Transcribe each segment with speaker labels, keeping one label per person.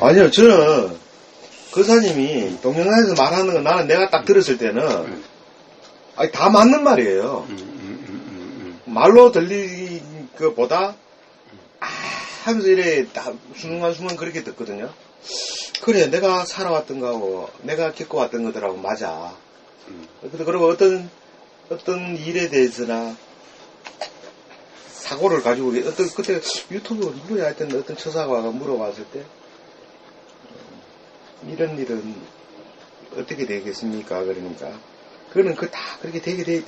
Speaker 1: 아니요, 저는 거사님이 동영상에서 말하는 건 나는 내가 딱 들었을 때는 아니, 다 맞는 말이에요. 말로 들리는 것보다 하면서 이래 다 순간순간 그렇게 듣거든요. 그래, 내가 살아왔던 거하고 내가 겪어왔던 것들하고 맞아. 그리고 어떤 일에 대해서나 사고를 가지고 그때 유튜브 누구야 하여튼 어떤 처사가 와가 물어봤을 때 이런 일은 어떻게 되겠습니까? 그러니까 그거는 다 그렇게 되게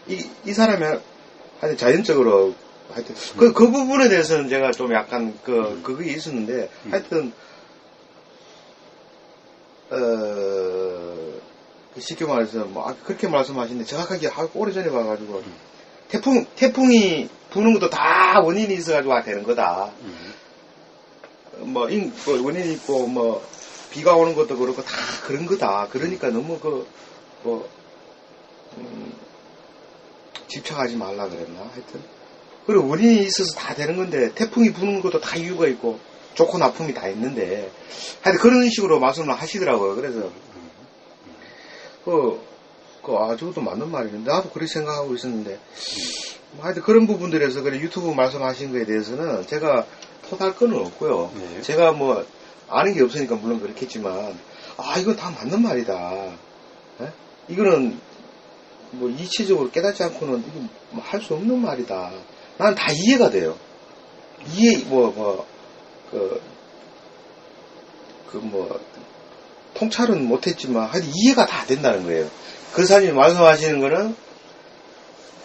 Speaker 1: 이 사람이 하여튼 자연적으로 하여튼 그 부분에 대해서는 제가 좀 약간 그게 있었는데 하여튼 쉽게 말해서 뭐 그렇게 말씀하시는데 정확하게 오래전에 봐가지고 태풍이 부는 것도 다 원인이 있어가지고 되는 거다. 뭐 원인이 있고 뭐 비가 오는 것도 그렇고 다 그런 거다. 그러니까 너무 집착하지 말라 그랬나 하여튼. 그리고 원인이 있어서 다 되는 건데 태풍이 부는 것도 다 이유가 있고 좋고 나쁨이 다 있는데 하여튼 그런 식으로 말씀을 하시더라고요. 그래서 저것도 맞는 말이는데 나도 그렇게 생각하고 있었는데 하여튼 그런 부분들에서 그래 유튜브 말씀하신 거에 대해서는 제가 토달 건 없고요. 네. 제가 뭐 아는 게 없으니까 물론 그렇겠지만 이건 다 맞는 말이다. 에? 이거는 뭐 이치적으로 깨닫지 않고는 이거 뭐 할 수 없는 말이다. 난 다 이해가 돼요. 통찰은 못했지만 하여튼 이해가 다 된다는 거예요. 그 사람이 말씀하시는 거는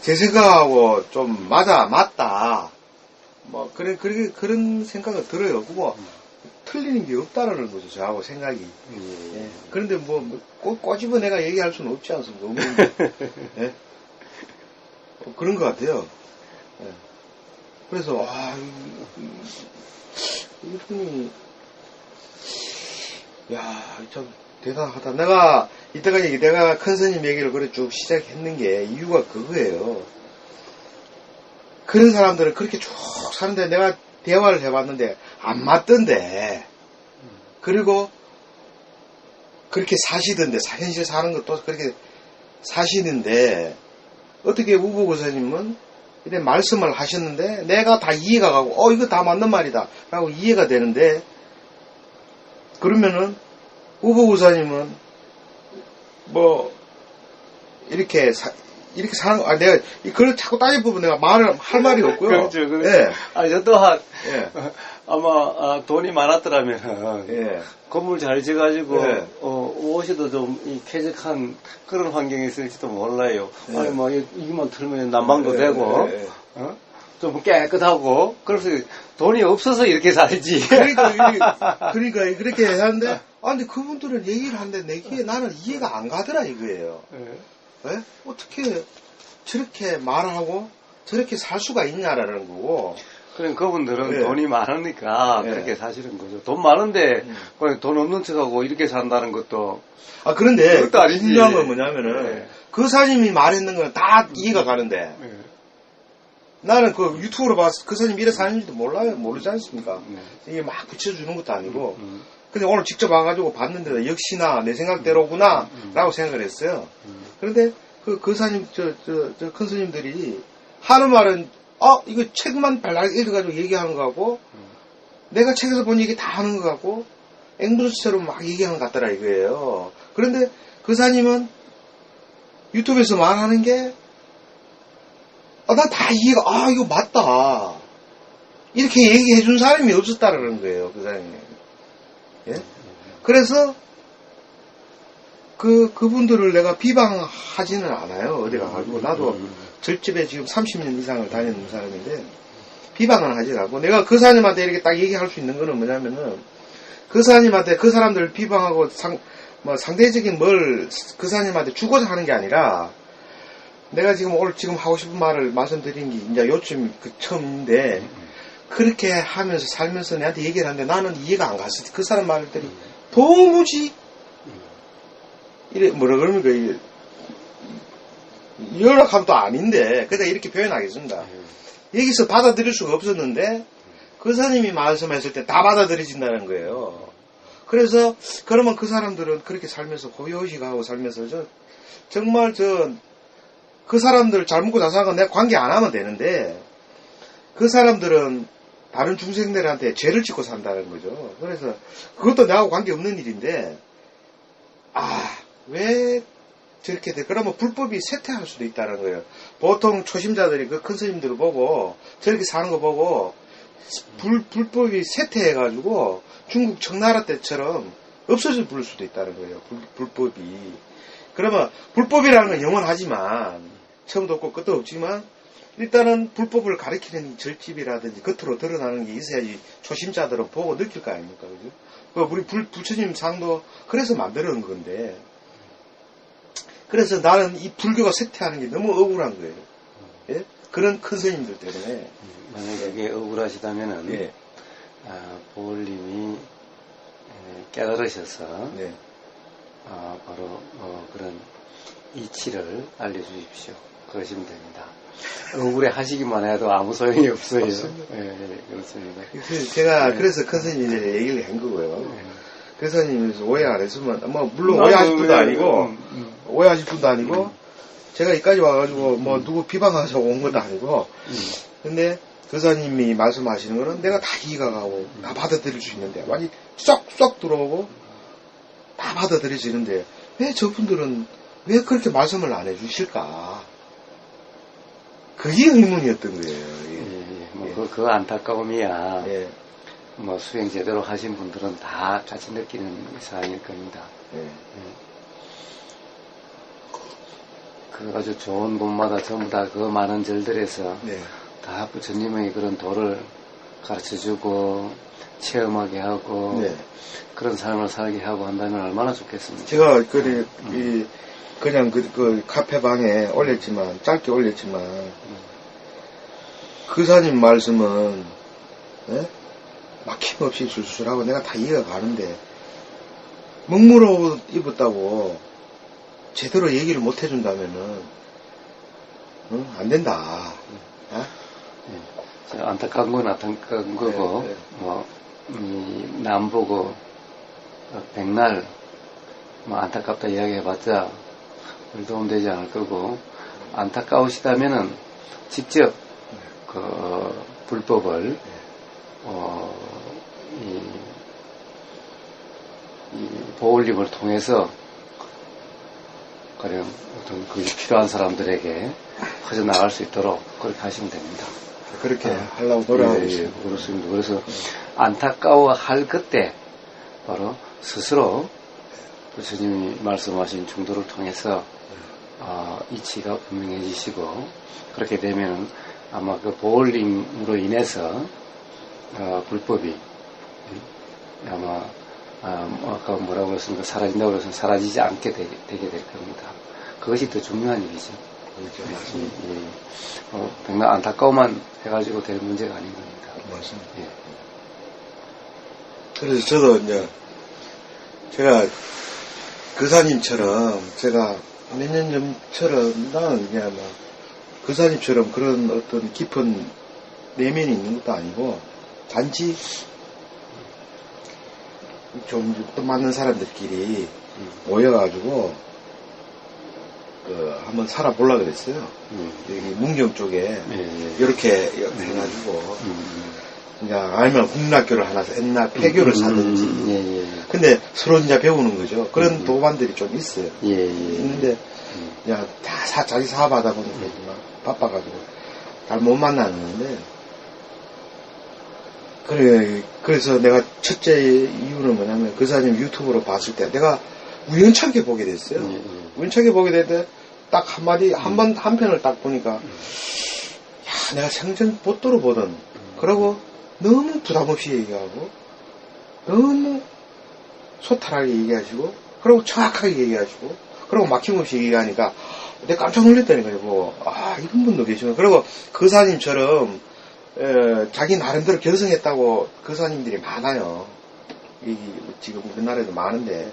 Speaker 1: 제 생각하고 좀 맞다. 뭐 그런 생각은 들어요. 그거 틀리는 게 없다라는 거죠. 저하고 생각이. 예. 그런데 꼬집어 내가 얘기할 수는 없지 않습니까? 예? 그런 것 같아요. 예. 그래서 이분이 참 대단하다. 내가 이때까지 내가 큰 스님 얘기를 그래 쭉 시작했는 게 이유가 그거예요. 그런 사람들은 그렇게 쭉 사는데 내가 대화를 해봤는데 안 맞던데 그리고 그렇게 사시던데 현실 사는 것도 그렇게 사시는데 어떻게 우보고사님은 이래 말씀을 하셨는데 내가 다 이해가 가고 이거 다 맞는 말이다 라고 이해가 되는데 그러면은 우보고사님은 이렇게 사는 내가 그걸 자꾸 따져보면 내가 할 말이 없고요.
Speaker 2: 그렇죠.
Speaker 1: 예.
Speaker 2: 저 또한
Speaker 1: 예.
Speaker 2: 아마 돈이 많았더라면
Speaker 1: 예.
Speaker 2: 건물 잘 지어가지고
Speaker 1: 예.
Speaker 2: 옷이도 좀 쾌적한 그런 환경이 있을지도 몰라요.
Speaker 1: 예.
Speaker 2: 아니 뭐 이만 틀면 난방도
Speaker 1: 예.
Speaker 2: 되고
Speaker 1: 예.
Speaker 2: 좀 깨끗하고 그래서 돈이 없어서 이렇게 살지.
Speaker 1: 그러니까 그렇게 하는데 근데 그분들은 얘기를 하는데 내게 나는 이해가 안 가더라 이거예요.
Speaker 2: 예.
Speaker 1: 예? 어떻게 저렇게 말하고 저렇게 살 수가 있냐라는 거고.
Speaker 2: 그럼 그분들은
Speaker 1: 예.
Speaker 2: 돈이 많으니까
Speaker 1: 예.
Speaker 2: 그렇게 사시는 거죠. 돈 많은데 그냥 돈 없는 척하고 이렇게 산다는 것도
Speaker 1: 그런데
Speaker 2: 그것도 아니지.
Speaker 1: 중요한 건 뭐냐면은
Speaker 2: 예.
Speaker 1: 그 사님이 말했는 건 다 이해가 가는데
Speaker 2: 예.
Speaker 1: 나는 그 유튜브로 봐서 그 사람이 이래 사는지도 모르지 않습니까? 이게 막 붙여주는 것도 아니고. 근데 오늘 직접 와가지고 봤는데 역시나 내 생각대로구나 라고 생각을 했어요. 그런데 그 사님, 큰 스님들이 하는 말은 이거 책만 발랄 읽어가지고 얘기하는 거 같고 내가 책에서 본 얘기 다 하는 거 같고 앵무새처럼 막 얘기하는 것 같더라 이거예요. 그런데 그 사님은 유튜브에서 말하는 게 난 다 이해가 이거 맞다 이렇게 얘기해 준 사람이 없었다라는 거예요. 그 사람이. 예? 그래서 그분들을 내가 비방하지는 않아요. 어디 가가지고 나도 절집에 지금 30년 이상을 다니는 사람인데 비방은 하지 않고 내가 그 사람한테 이렇게 딱 얘기할 수 있는 거는 뭐냐면은 그 사람한테 그 사람들을 비방하고 상대적인 그 사람한테 주고자 하는 게 아니라 내가 오늘 하고 싶은 말을 말씀드린 게 이제 요즘 처음인데 그렇게 하면서 살면서 내한테 얘기를 하는데 나는 이해가 안 갔을 때 그 사람 말들이 도무지 이래 그럽니까 연락하면 또 아닌데 그냥 이렇게 표현하겠습니다. 여기서 받아들일 수가 없었는데 그 스님이 말씀했을 때 다 받아들여진다는 거예요. 그래서 그러면 그 사람들은 그렇게 살면서 고요식하고 살면서 정말 그 사람들 잘 먹고 잘 사는 건 내가 관계 안 하면 되는데 그 사람들은 다른 중생들한테 죄를 짓고 산다는 거죠. 그래서 그것도 나하고 관계 없는 일인데 왜 저렇게 돼? 그러면 불법이 쇠퇴할 수도 있다는 거예요. 보통 초심자들이 그 큰 스님들을 보고 저렇게 사는 거 보고 불법이 쇠퇴해가지고 중국 청나라 때처럼 없어져 버릴 수도 있다는 거예요. 불법이. 그러면 불법이라는 건 영원하지만 처음도 없고 끝도 없지만 일단은 불법을 가리키는 절집이라든지 겉으로 드러나는 게 있어야지 초심자들은 보고 느낄 거 아닙니까? 그죠? 우리 부처님 상도 그래서 만들어 놓은 건데 그래서 나는 이 불교가 쇠퇴하는 게 너무 억울한 거예요. 예? 그런 큰 스님들 때문에.
Speaker 2: 만약에 그게 억울하시다면은,
Speaker 1: 예.
Speaker 2: 보울님이 깨달으셔서,
Speaker 1: 네.
Speaker 2: 바로, 그런 이치를 알려주십시오. 그러시면 됩니다. 억울해 하시기만 해도 아무 소용이 없어요. 예, 그렇습니다.
Speaker 1: 제가 그래서 큰 스님이 이제 얘기를 한 거고요. 그 스님이 오해 안 했으면, 물론 오해하실 분도 아니고, 오해하실 분도 아니고, 제가 여기까지 와가지고, 누구 비방하자고 온 것도 아니고, 근데 그 스님이 말씀하시는 거는 내가 다 이해가 가고, 다 받아들일 수 있는데, 완전히 쏙쏙 들어오고, 다 받아들여지는데, 왜 저분들은, 왜 그렇게 말씀을 안 해주실까? 그게 의문이었던 거예요.
Speaker 2: 그 안타까움이야.
Speaker 1: 예.
Speaker 2: 수행 제대로 하신 분들은 다 같이 느끼는 사항일 겁니다. 그 아주 좋은 곳마다 전부 다 그 많은 절들에서 다 부처님의 그런 도를 가르쳐주고 체험하게 하고 그런 삶을 살게 하고 한다면 얼마나 좋겠습니까?
Speaker 1: 제가 그냥 그 카페방에 올렸지만 짧게 올렸지만 그 사님 말씀은 막힘없이 술술하고 내가 다 이해가 가는데 먹물어 입었다고 제대로 얘기를 못 해준다면은 안 된다.
Speaker 2: 안타까운 건 안타까운 거고 남 보고 백날 안타깝다 이야기해봤자 도움 되지 않을 거고 안타까우시다면은 직접 그 불법을 이 보울림을 통해서 가령 어떤 그게 필요한 사람들에게 퍼져나갈 수 있도록 그렇게 하시면 됩니다.
Speaker 1: 그렇게 하려고 노력하고 있습니다.
Speaker 2: 그렇습니다. 그래서 안타까워할 그때 바로 스스로 부처님이 말씀하신 중도를 통해서 이치가 분명해지시고 그렇게 되면 아마 그 보울림으로 인해서 불법이 아마 아까 뭐라고 그랬습니까? 사라진다고 그래서 사라지지 않게 되게 될 겁니다. 그것이 더 중요한 일이죠.
Speaker 1: 그렇죠. 맞습니다.
Speaker 2: 백날 안타까움만 해가지고 될 문제가 아닌 겁니다.
Speaker 1: 맞습니다.
Speaker 2: 예.
Speaker 1: 그래서 저도 이제 제가 그사님처럼 제가 몇 년 전처럼 나는 그냥 그사님처럼 그런 어떤 깊은 내면이 있는 것도 아니고 단지 좀 또 맞는 사람들끼리 모여가지고 한번 살아보려고 그랬어요. 여기 문경 쪽에 이렇게 해가지고 그냥 알면 국락교를 하나 옛날 폐교를 사든지 근데 서로 이제 배우는 거죠. 그런 도반들이 좀 있어요. 있는데 그냥 다 자기 사업하다 보니까 바빠가지고 잘 못 만나는데 그래서 내가 첫째 이유는 뭐냐면 그 사람 유튜브로 봤을 때 내가 우연찮게 보게 됐어요. 우연찮게 보게 됐는데 딱 한마디 한 편을 딱 보니까 야 내가 생전 못도로 보던 그러고 너무 부담없이 얘기하고 너무 소탈하게 얘기하시고 그리고 정확하게 얘기하시고 그리고 막힘없이 얘기하니까 내가 깜짝 놀랐다니까요. 이런 분도 계시면 그리고 그사님처럼 자기 나름대로 결성했다고 그사님들이 많아요. 지금 우리나라에도 많은데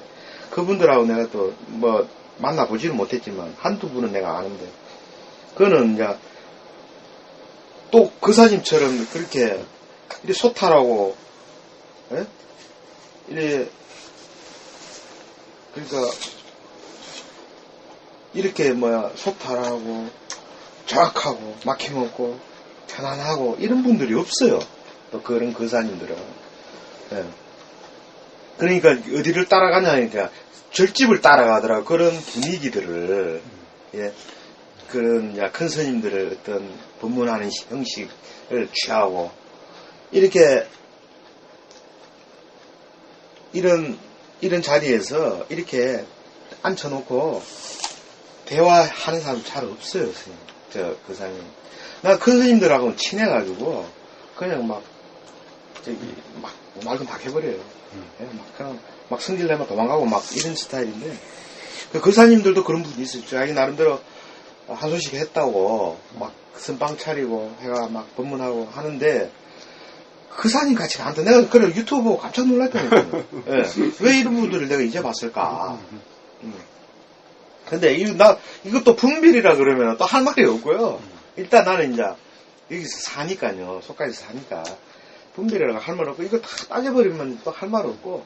Speaker 1: 그분들하고 내가 또 만나보지는 못했지만 한두 분은 내가 아는데 그거는 이제 또 그사님처럼 그렇게 이래 소탈하고, 예? 이래, 그러니까, 이렇게 소탈하고, 정확하고, 막힘없고, 편안하고, 이런 분들이 없어요. 또 그런 거사님들은. 예. 그러니까 어디를 따라가냐니까, 절집을 따라가더라고. 그런 분위기들을, 예. 그런 큰 스님들의 어떤 법문하는 형식을 취하고, 이렇게, 이런 자리에서 이렇게 앉혀놓고 대화하는 사람 잘 없어요, 스님. 그 사람이. 나 큰 스님들하고는 친해가지고, 그냥 말도 막 해버려요. 그냥 성질내면 도망가고 이런 스타일인데, 그 사님들도 그런 분이 있어요. 자기 나름대로 한 소식 했다고, 선빵 차리고, 해가 법문하고 하는데, 그 사님 같이 나한테 내가 그래 유튜브 보고 깜짝 놀랐다니까요. 예. 왜 이런 분들을 내가 이제 봤을까? 근데 이것도 분별이라 그러면 또 할 말이 없고요. 일단 나는 이제 여기서 사니까요. 속까지 사니까. 분별이라고 할 말 없고, 이거 다 따져버리면 또 할 말 없고.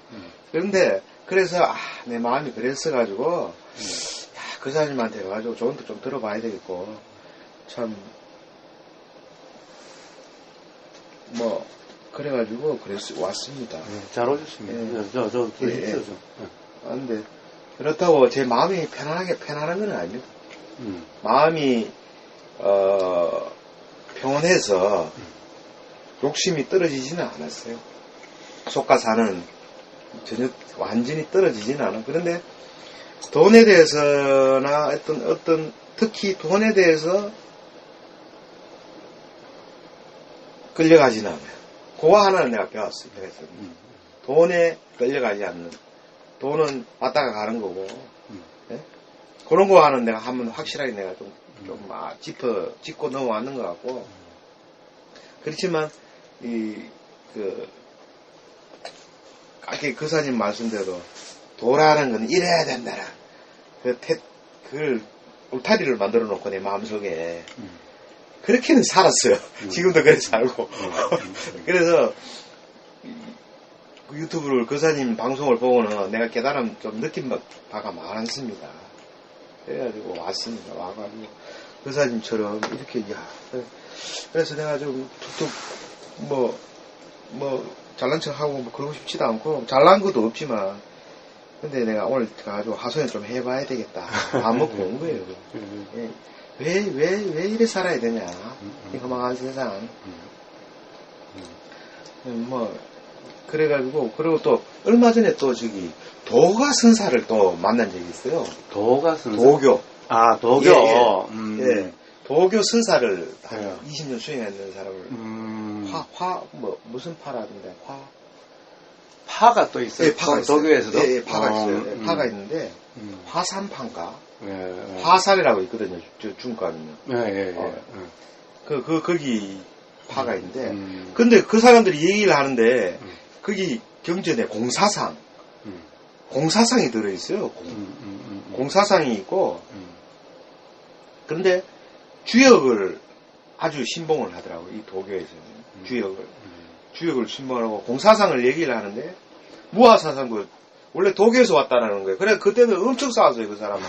Speaker 1: 그런데, 그래서, 내 마음이 그랬어가지고, 그 사람한테 가가지고 조언도 좀 들어봐야 되겠고, 참, 그래가지고, 왔습니다.
Speaker 2: 잘 오셨습니다.
Speaker 1: 예. 근데, 그렇다고 제 마음이 편안한 건 아닙니다. 마음이, 평온해서, 욕심이 떨어지지는 않았어요. 속가사는 전혀 완전히 떨어지지는 않아. 그런데 돈에 대해서나 어떤 특히 돈에 대해서 끌려가지는 않아요. 그거 하나는 내가 배웠어요. 돈에 끌려가지 않는. 돈은 왔다가 가는 거고. 네? 그런 거 하는 내가 한번 확실하게 내가 짚고 넘어왔는 것 같고. 그렇지만 아까 그사님 말씀대로, 도라는 건 이래야 된다라. 그걸 울타리를 만들어 놓고 내 마음속에. 그렇게는 살았어요. 지금도 그렇게 살고. 그래서, 유튜브를 그사님 방송을 보고는 내가 깨달음 좀 느낀 바가 많습니다. 그래가지고 왔습니다. 와가지고, 그사님처럼 이렇게, 그래서 내가 좀 툭툭 잘난 척하고 그러고 싶지도 않고, 잘난 것도 없지만, 근데 내가 오늘 가가지고 하소연 좀 해봐야 되겠다. 안 먹고 온 거예요. 왜 이래 살아야 되냐. 이 험악한 세상. 그래가지고, 그리고 또, 얼마 전에 또 도가 선사를 또 만난 적이 있어요.
Speaker 2: 도가 선사?
Speaker 1: 도교.
Speaker 2: 도교.
Speaker 1: 예. 도교 선사를 한 20년 수행했는 사람을, 무슨 파라던데,
Speaker 2: 파가 또 있어요?
Speaker 1: 예, 파가 있어요.
Speaker 2: 도교에서도?
Speaker 1: 예, 파가 있어요. 예, 파가 있는데, 화산파인가? 화살이라고 있거든요, 중과는요. 거기 파가 있는데, 근데 그 사람들이 얘기를 하는데, 거기 경전에 공사상이 들어있어요. 공사상이 있고, 그런데 주역을 아주 신봉을 하더라고요. 이 도교에서는. 주역을 신봉하고 공사상을 얘기를 하는데, 무아사상도 원래 도교에서 왔다라는 거예요. 그래, 그때는 엄청 싸웠어요, 그 사람은.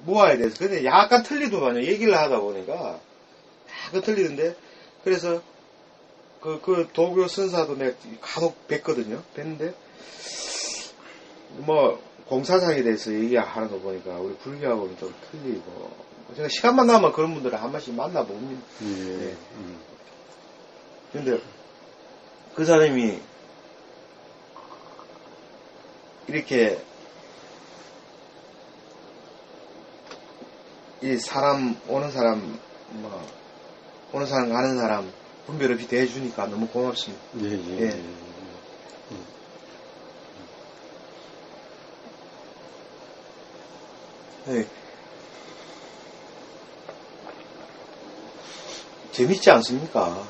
Speaker 1: 무아에 대해서. 근데 약간 틀리더만요. 얘기를 하다 보니까. 약간 틀리던데. 그래서, 그 도교 선사도 내가 간혹 뵀거든요. 뵀는데, 공사상에 대해서 얘기하는 거 보니까 우리 불교하고는 좀 틀리고. 제가 시간만 나면 그런 분들을 한 번씩 만나봅니다. 네. 근데, 그 사람이, 이렇게, 오는 사람 가는 사람, 분별 없이 대해주니까 너무 고맙습니다. 예. 네. 재밌지 않습니까?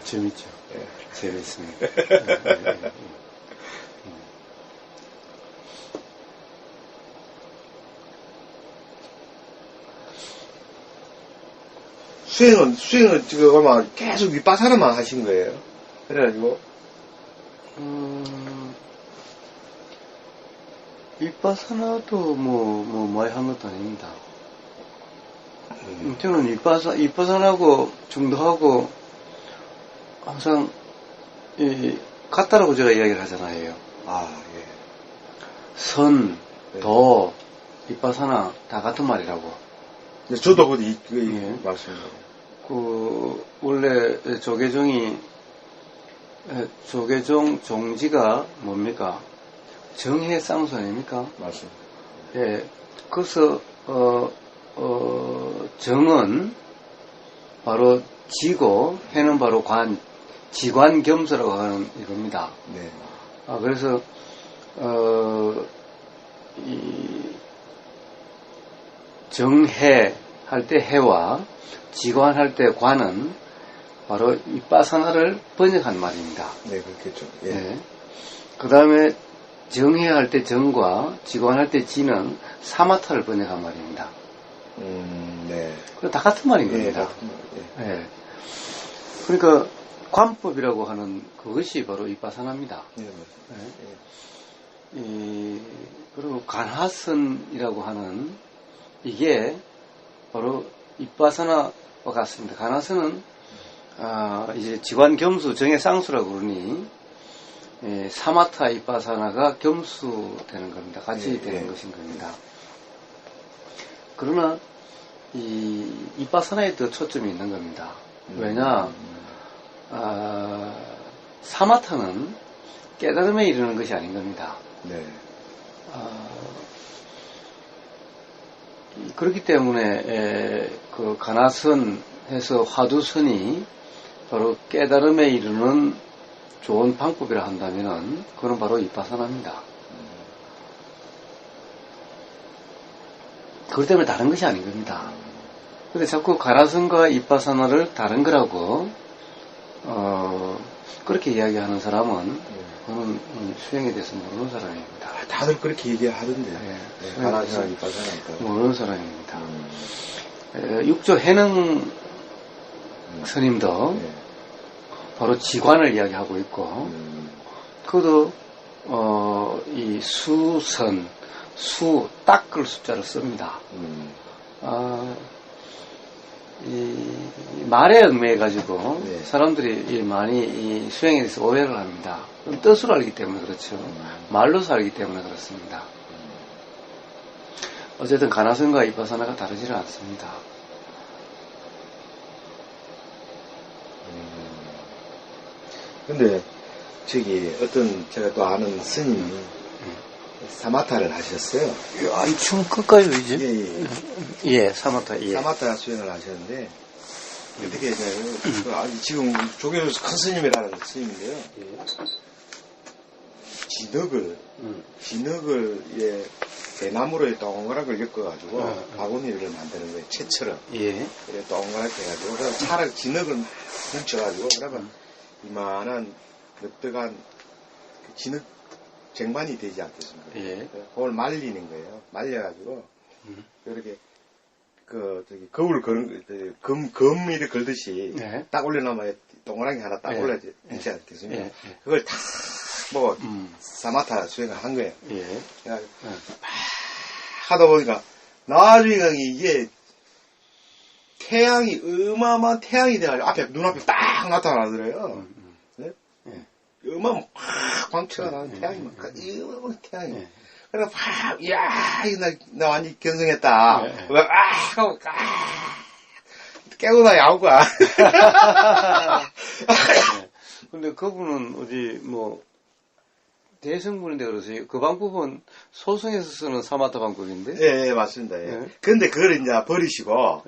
Speaker 2: 재밌죠.
Speaker 1: 예.
Speaker 2: 재밌습니다.
Speaker 1: 수행은 지금 아마 계속 윗바사나만 하신 거예요. 그래가지고.
Speaker 2: 윗바사나도 많이 한 것도 아닙니다. 저는 윗바사나하고 중도하고 항상, 같다라고 제가 이야기를 하잖아요.
Speaker 1: 예.
Speaker 2: 선, 도, 윗바사나 다 같은 말이라고.
Speaker 1: 저도 말씀드려요.
Speaker 2: 원래 조계종 종지가 뭡니까? 정해쌍수 아닙니까?
Speaker 1: 맞습니다.
Speaker 2: 예. 그래서, 정은 바로 지고, 해는 바로 지관겸수라고 하는 이겁니다.
Speaker 1: 네.
Speaker 2: 그래서, 정해 할 때 해와 지관할 때 관은 바로 윗바사나를 번역한 말입니다.
Speaker 1: 네, 그렇겠죠. 예.
Speaker 2: 네. 그 다음에 정해할 때 정과 지관할 때 지는 사마타를 번역한 말입니다.
Speaker 1: 네.
Speaker 2: 다 같은 말인 겁니다.
Speaker 1: 같은 말. 예.
Speaker 2: 그러니까 관법이라고 하는 그것이 바로 윗바사나입니다.
Speaker 1: 네, 맞습니다.
Speaker 2: 그리고 간하선이라고 하는 이게 바로 윗바사나와 같습니다. 간하선은 이제 지관겸수 정해쌍수라고 그러니 사마타 윗바사나가 겸수되는 겁니다. 같이 되는 것인 겁니다. 그러나 이 윗바사나에 더 초점이 있는 겁니다. 왜냐 사마타는 깨달음에 이르는 것이 아닌 겁니다.
Speaker 1: 네.
Speaker 2: 그렇기 때문에 그 가나선에서 화두선이 바로 깨달음에 이르는 좋은 방법이라 한다면은 그건 바로 윗바사나입니다. 그렇기 때문에 다른 것이 아닌 겁니다. 근데 자꾸 가나선과 윗바사나를 다른 거라고 그렇게 이야기하는 사람은 그는 수행에 대해서 모르는 사람입니다.
Speaker 1: 다들 그렇게 얘기하던데. 가나선과 윗바사나.
Speaker 2: 모르는 사람입니다. 육조 해능 스님도 바로 지관을 이야기하고 있고, 그도 이 수선, 닦을 숫자를 씁니다. 이 말에 얽매여가지고 사람들이 많이 이 수행에 대해서 오해를 합니다. 뜻으로 알기 때문에 그렇죠. 말로서 알기 때문에 그렇습니다. 어쨌든 가나선과 윗바사나가 다르지는 않습니다.
Speaker 1: 근데 어떤 제가 또 아는 스님이 사마타를 하셨어요.
Speaker 2: 춤 끌까요 이제? 예, 사마타. 예.
Speaker 1: 사마타 수행을 하셨는데 어떻게 했냐면 지금 조계에서 큰 스님이라는 스님인데요. 진흙을 대나무로 동그랗게 엮어가지고 바구니를 만드는 거예요. 채처럼.
Speaker 2: 예.
Speaker 1: 그래 동그랗게 해가지고 그래서 차를 진흙을 뭉쳐가지고 그러면 이만한 늑득한 진흙 쟁반이 되지 않겠습니까?
Speaker 2: 예.
Speaker 1: 그걸 말리는 거예요. 말려가지고 이렇게 거울 거는 금미를 걸듯이 딱 올려놓으면 동그랗게 하나 딱 올려지 있지 않겠습니까? 그걸 다 사마타 수행을 한 거예요. 그래가지고 하다 보니까 나중에 이게 태양이 어마어마한 태양이 돼가지고 앞에 눈앞에 딱 나타나더래요. 어마어마한 광채가 나는 태양이 막 어마어마한 태양이. 그래서 이야 나 완전 견성했다. 하고 깨고 나 야구가.
Speaker 2: 근데 그분은 어디 대성분인데 그러세요. 그 방법은 소승에서 쓰는 사마타 방법인데?
Speaker 1: 예, 맞습니다. 예. 근데 그걸 이제 버리시고,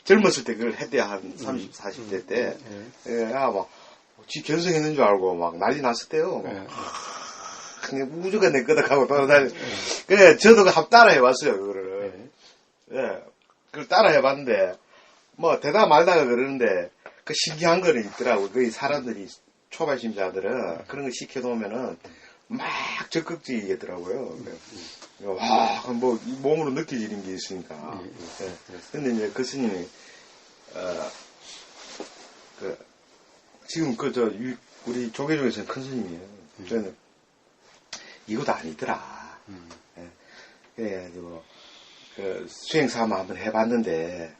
Speaker 1: 젊었을 때 그걸 했대요. 한 30, 40대 때. 지 견성했는 줄 알고 막 난리 났었대요. 그냥 무조건 내 거다 하고 돌아다니. 그래, 저도 한번 따라 해봤어요, 그거를. 그걸 따라 해봤는데, 대다 말다가 그러는데, 그 신기한 거는 있더라고. 그 사람들이, 초발심자들은 그런 거 시켜놓으면은 막 적극적이겠더라고요. 와, 몸으로 느껴지는 게 있으니까. 근데 이제 그 스님이, 지금 우리 조계 중에서는 큰 스님이에요. 저는 이것도 아니더라. 예. 그래가지고 수행사만 한번 해봤는데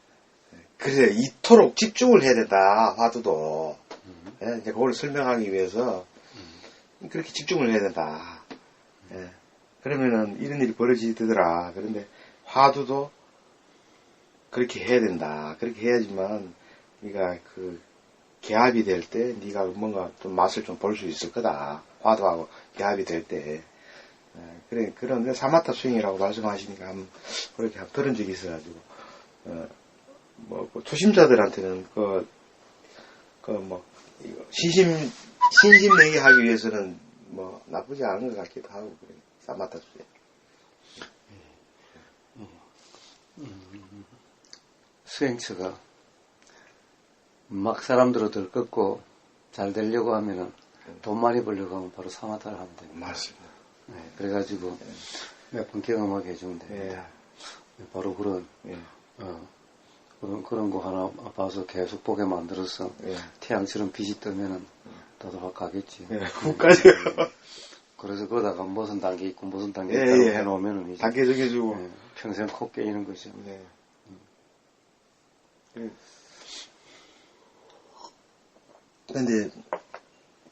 Speaker 1: 그래 이토록 집중을 해야 된다. 화두도 예. 이제 그걸 설명하기 위해서 그렇게 집중을 해야 된다. 예. 그러면은 이런 일이 벌어지더라. 그런데 화두도 그렇게 해야 된다. 그렇게 해야지만 네가 개합이 될 때 네가 뭔가 좀 맛을 좀 볼 수 있을 거다. 화두하고 개합이 될 때. 그래, 그런 사마타 스윙이라고 말씀하시니까 그렇게 들은 적이 있어가지고, 초심자들한테는 신심내게 하기 위해서는 나쁘지 않은 것 같기도 하고, 그래. 사마타 스윙.
Speaker 2: 수행처가 막 사람들을 들끓고 잘 되려고 하면은 돈 많이 벌려고 하면 바로 사마타를 하면 됩니다.
Speaker 1: 맞습니다.
Speaker 2: 네, 그래가지고 몇 번 경험하게 해주면 됩니다. 네. 바로 그런 거 하나 봐서 계속 보게 만들어서 태양처럼 빛이 뜨면은 나도 확 가겠지.
Speaker 1: 그까지.
Speaker 2: 그래서 그러다가 무슨 단계 있고 무슨 단계 있다고 해놓으면은 이제
Speaker 1: 단계 정해주고
Speaker 2: 평생 코 깨이는 거죠.
Speaker 1: 근데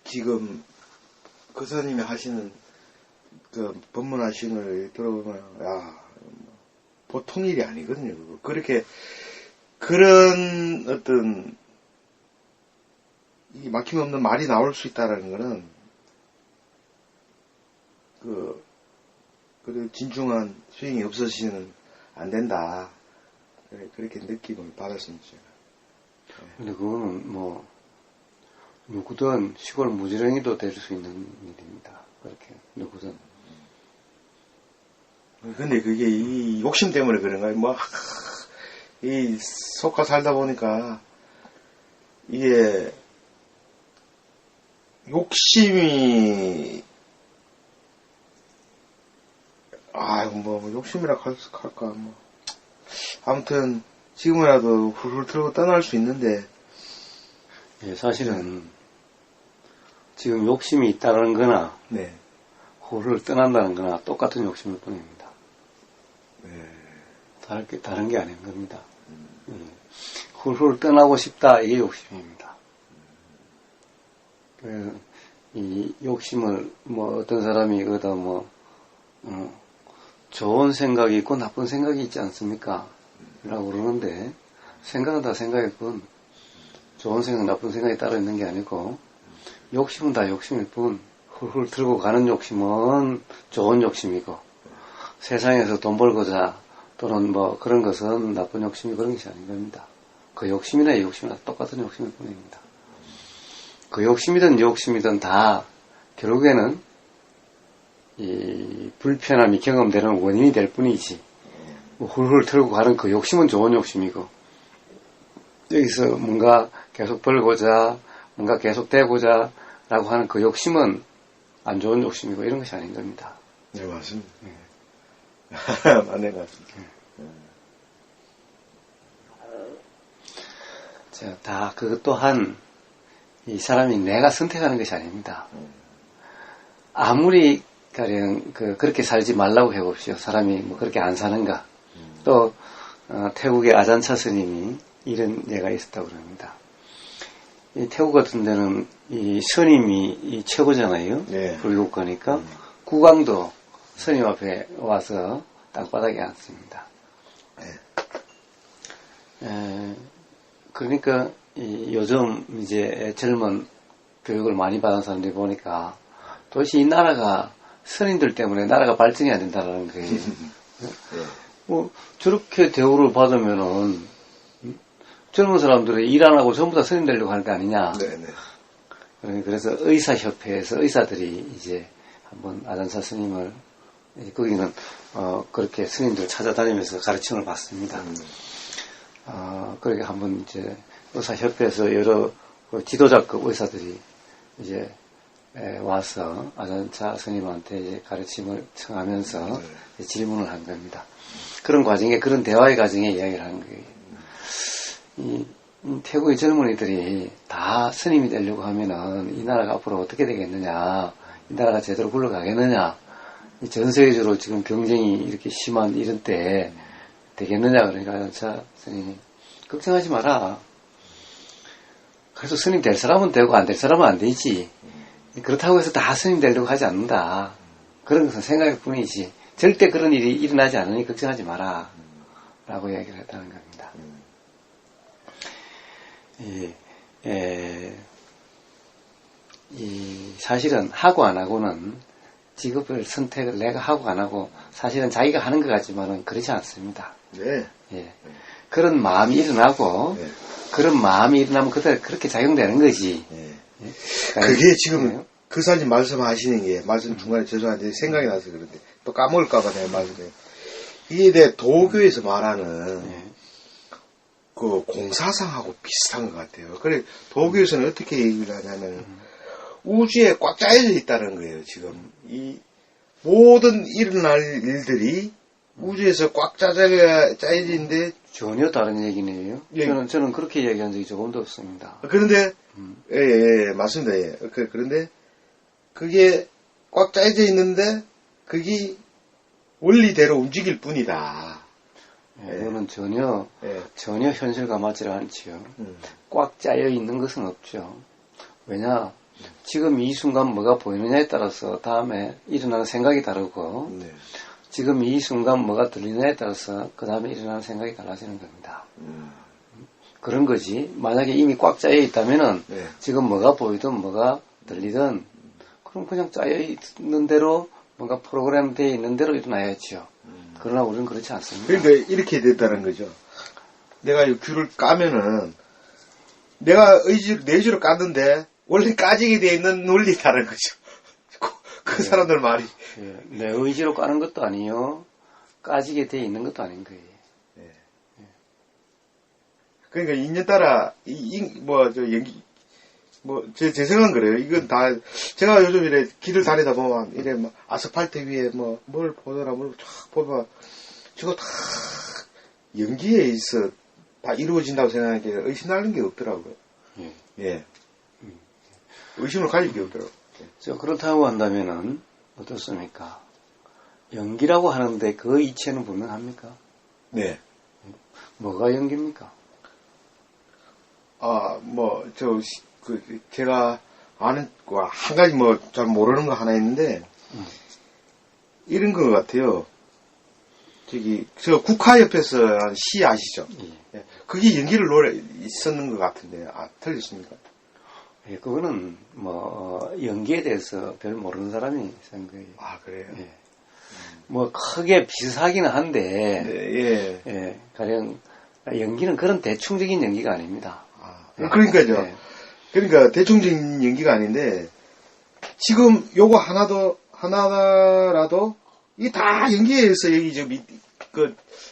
Speaker 1: 지금 그 스님이 하시는 법문하시는 걸 들어보면 보통 일이 아니거든요. 그렇게 그런 어떤 이 막힘없는 말이 나올 수 있다라는 거는 진중한 수행이 없어지는 안 된다. 그렇게 느낌을 받았습니다.
Speaker 2: 근데 그거는 누구든 시골 무지랭이도 될 수 있는 일입니다. 그렇게 누구든.
Speaker 1: 근데 그게 이 욕심 때문에 그런 거예요. 이 속가 살다 보니까 이게 욕심이 욕심이라 할까 아무튼 지금이라도 훌훌 틀고 떠날 수 있는데
Speaker 2: 사실은 지금 욕심이 있다는 거나 훌훌 떠난다는 거나 똑같은 욕심일 뿐입니다. 다른 게 아닌 겁니다. 훌훌 떠나고 싶다 이게 욕심입니다. 이 욕심을 어떤 사람이 좋은 생각이 있고 나쁜 생각이 있지 않습니까? 라고 그러는데 생각은 다 생각일 뿐 좋은 생각 나쁜 생각이 따로 있는 게 아니고 욕심은 다 욕심일 뿐 훌훌 들고 가는 욕심은 좋은 욕심이고 세상에서 돈 벌고자 또는 그런 것은 나쁜 욕심이 그런 것이 아닌 겁니다. 그 욕심이나 이 욕심이나 똑같은 욕심일 뿐입니다. 그 욕심이든 욕심이든 다 결국에는 이 불편함이 경험되는 원인이 될 뿐이지 훌훌 틀고 가는 그 욕심은 좋은 욕심이고 여기서 뭔가 계속 벌고자 뭔가 계속 되고자 라고 하는 그 욕심은 안 좋은 욕심이고 이런 것이 아닌 겁니다.
Speaker 1: 네 맞습니다. 맞는 것 같습니다.
Speaker 2: 다 그것 또한 이 사람이 내가 선택하는 것이 아닙니다. 아무리 가령 그렇게 살지 말라고 해봅시오. 사람이 그렇게 안 사는가. 또 태국의 아잔차 스님이 이런 예가 있었다고 그럽니다. 이 태국 같은 데는 이 스님이 최고잖아요. 불교국가니까 국왕도 스님 앞에 와서 땅바닥에 앉습니다. 그러니까 요즘 이제 젊은 교육을 많이 받은 사람들이 보니까 도대체 이 나라가 스님들 때문에 나라가 발전이 안 된다는 거예요. 저렇게 대우를 받으면은 젊은 사람들이 일 안 하고 전부 다 스님 되려고 하는 거 아니냐. 그래서 의사협회에서 의사들이 이제 한번 아잔사 스님을 거기는 그렇게 스님들 찾아다니면서 가르침을 받습니다. 그렇게 한번 이제 의사협회에서 여러 지도자급 의사들이 이제 와서 아잔차 스님한테 이제 가르침을 청하면서 질문을 한 겁니다. 그런 과정에 그런 대화의 과정에 이야기를 하는 거예요. 태국의 젊은이들이 다 스님이 되려고 하면은 이 나라가 앞으로 어떻게 되겠느냐, 이 나라가 제대로 굴러가겠느냐, 전 세계적으로 지금 경쟁이 이렇게 심한 이런 때 되겠느냐. 그러니까 자 스님이 걱정하지 마라. 그래서 스님 될 사람은 되고 안 될 사람은 안 되지. 그렇다고 해서 다 스님 되려고 하지 않는다. 그런 것은 생각일 뿐이지 절대 그런 일이 일어나지 않으니 걱정하지 마라 라고 이야기를 했다는 겁니다. 사실은 하고 안 하고는 직업을 선택을 내가 하고 안 하고 사실은 자기가 하는 것 같지만은 그렇지 않습니다.
Speaker 1: 네.
Speaker 2: 예. 그런 마음이 일어나고
Speaker 1: 네.
Speaker 2: 그런 마음이 일어나면 그렇게 작용되는 거지.
Speaker 1: 네.
Speaker 2: 예.
Speaker 1: 그게 지금 그 사님 말씀하시는 게 말씀 중간에 죄송한데 생각이 나서 그런데 또 까먹을까봐 내가 말씀드려요. 이게 내 도교에서 말하는 그 공사상하고 비슷한 것 같아요. 그래 도교에서는 어떻게 얘기를 하냐면 우주에 꽉 짜여져 있다는 거예요. 지금 이 모든 일어날 일들이 우주에서 꽉 짜여져 있는데
Speaker 2: 전혀 다른 얘기네요.
Speaker 1: 예.
Speaker 2: 저는 그렇게 얘기한 적이 조금도 없습니다.
Speaker 1: 그런데 예, 맞습니다. 예. 그런데 그게 꽉 짜여져 있는데 그게 원리대로 움직일 뿐이다.
Speaker 2: 예, 이거는 전혀 현실과 맞지를 않지요. 꽉 짜여 있는 것은 없죠. 왜냐? 지금 이 순간 뭐가 보이느냐에 따라서 다음에 일어나는 생각이 다르고 지금 이 순간 뭐가 들리느냐에 따라서 그 다음에 일어나는 생각이 달라지는 겁니다. 그런 거지. 만약에 이미 꽉 짜여 있다면은 지금 뭐가 보이든 뭐가 들리든 그럼 그냥 짜여 있는 대로 뭔가 프로그램 되어 있는 대로 일어나야죠. 그러나 우리는 그렇지 않습니다.
Speaker 1: 그러니까 이렇게 됐다는 거죠. 내가 이 귤을 까면은 내가 내주로 깠는데 원래 까지게 되어 있는 논리다는 거죠. 그 사람들 말이.
Speaker 2: 예, 내 의지로 까는 것도 아니요. 까지게 되어 있는 것도 아닌 거예요.
Speaker 1: 그러니까 인연 따라 제 생각은 그래요. 이건 다 제가 요즘 이래 길을 다니다 보면 이래 막 아스팔트 위에 뭘 보더라 뭘 쫙 보면 저거 다 연기에 있어 다 이루어진다고 생각하니까 의심하는 게 없더라고요. 예. 의심을 가질 게 없더라고요.
Speaker 2: 저 그렇다고 한다면은 어떻습니까? 연기라고 하는데 그 이체는 분명합니까?
Speaker 1: 네.
Speaker 2: 뭐가 연기입니까?
Speaker 1: 제가 아는 거 한 가지 잘 모르는 거 하나 있는데 이런 거 같아요. 저 국화옆에서 한 시 아시죠? 예. 그게 연기를 있었는 것 같은데 틀렸습니까?
Speaker 2: 예, 그거는 연기에 대해서 별 모르는 사람이 쓴 거예요.
Speaker 1: 아 그래요?
Speaker 2: 예. 크게 비슷하기는 한데 가령 연기는 그런 대충적인 연기가 아닙니다.
Speaker 1: 그러니까요.
Speaker 2: 네.
Speaker 1: 그러니까 대충적인 연기가 아닌데 지금 요거 하나라도 이게 다 연기에 의해서 여기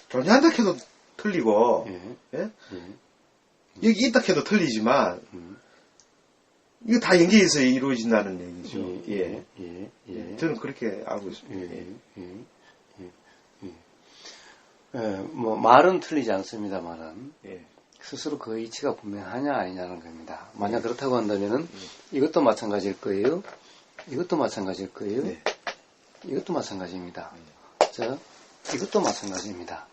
Speaker 1: 존재한다 해도 틀리고 여기 있다 해도 틀리지만 이거 다 연기에 의해서 이루어진다는 얘기죠. 저는 그렇게 알고 있습니다.
Speaker 2: 말은 틀리지 않습니다만은 스스로 그 이치가 분명하냐 아니냐는 겁니다. 만약 그렇다고 한다면은 이것도 마찬가지일 거예요. 이것도 마찬가지일 거예요. 이것도 마찬가지입니다. 자, 이것도 마찬가지입니다.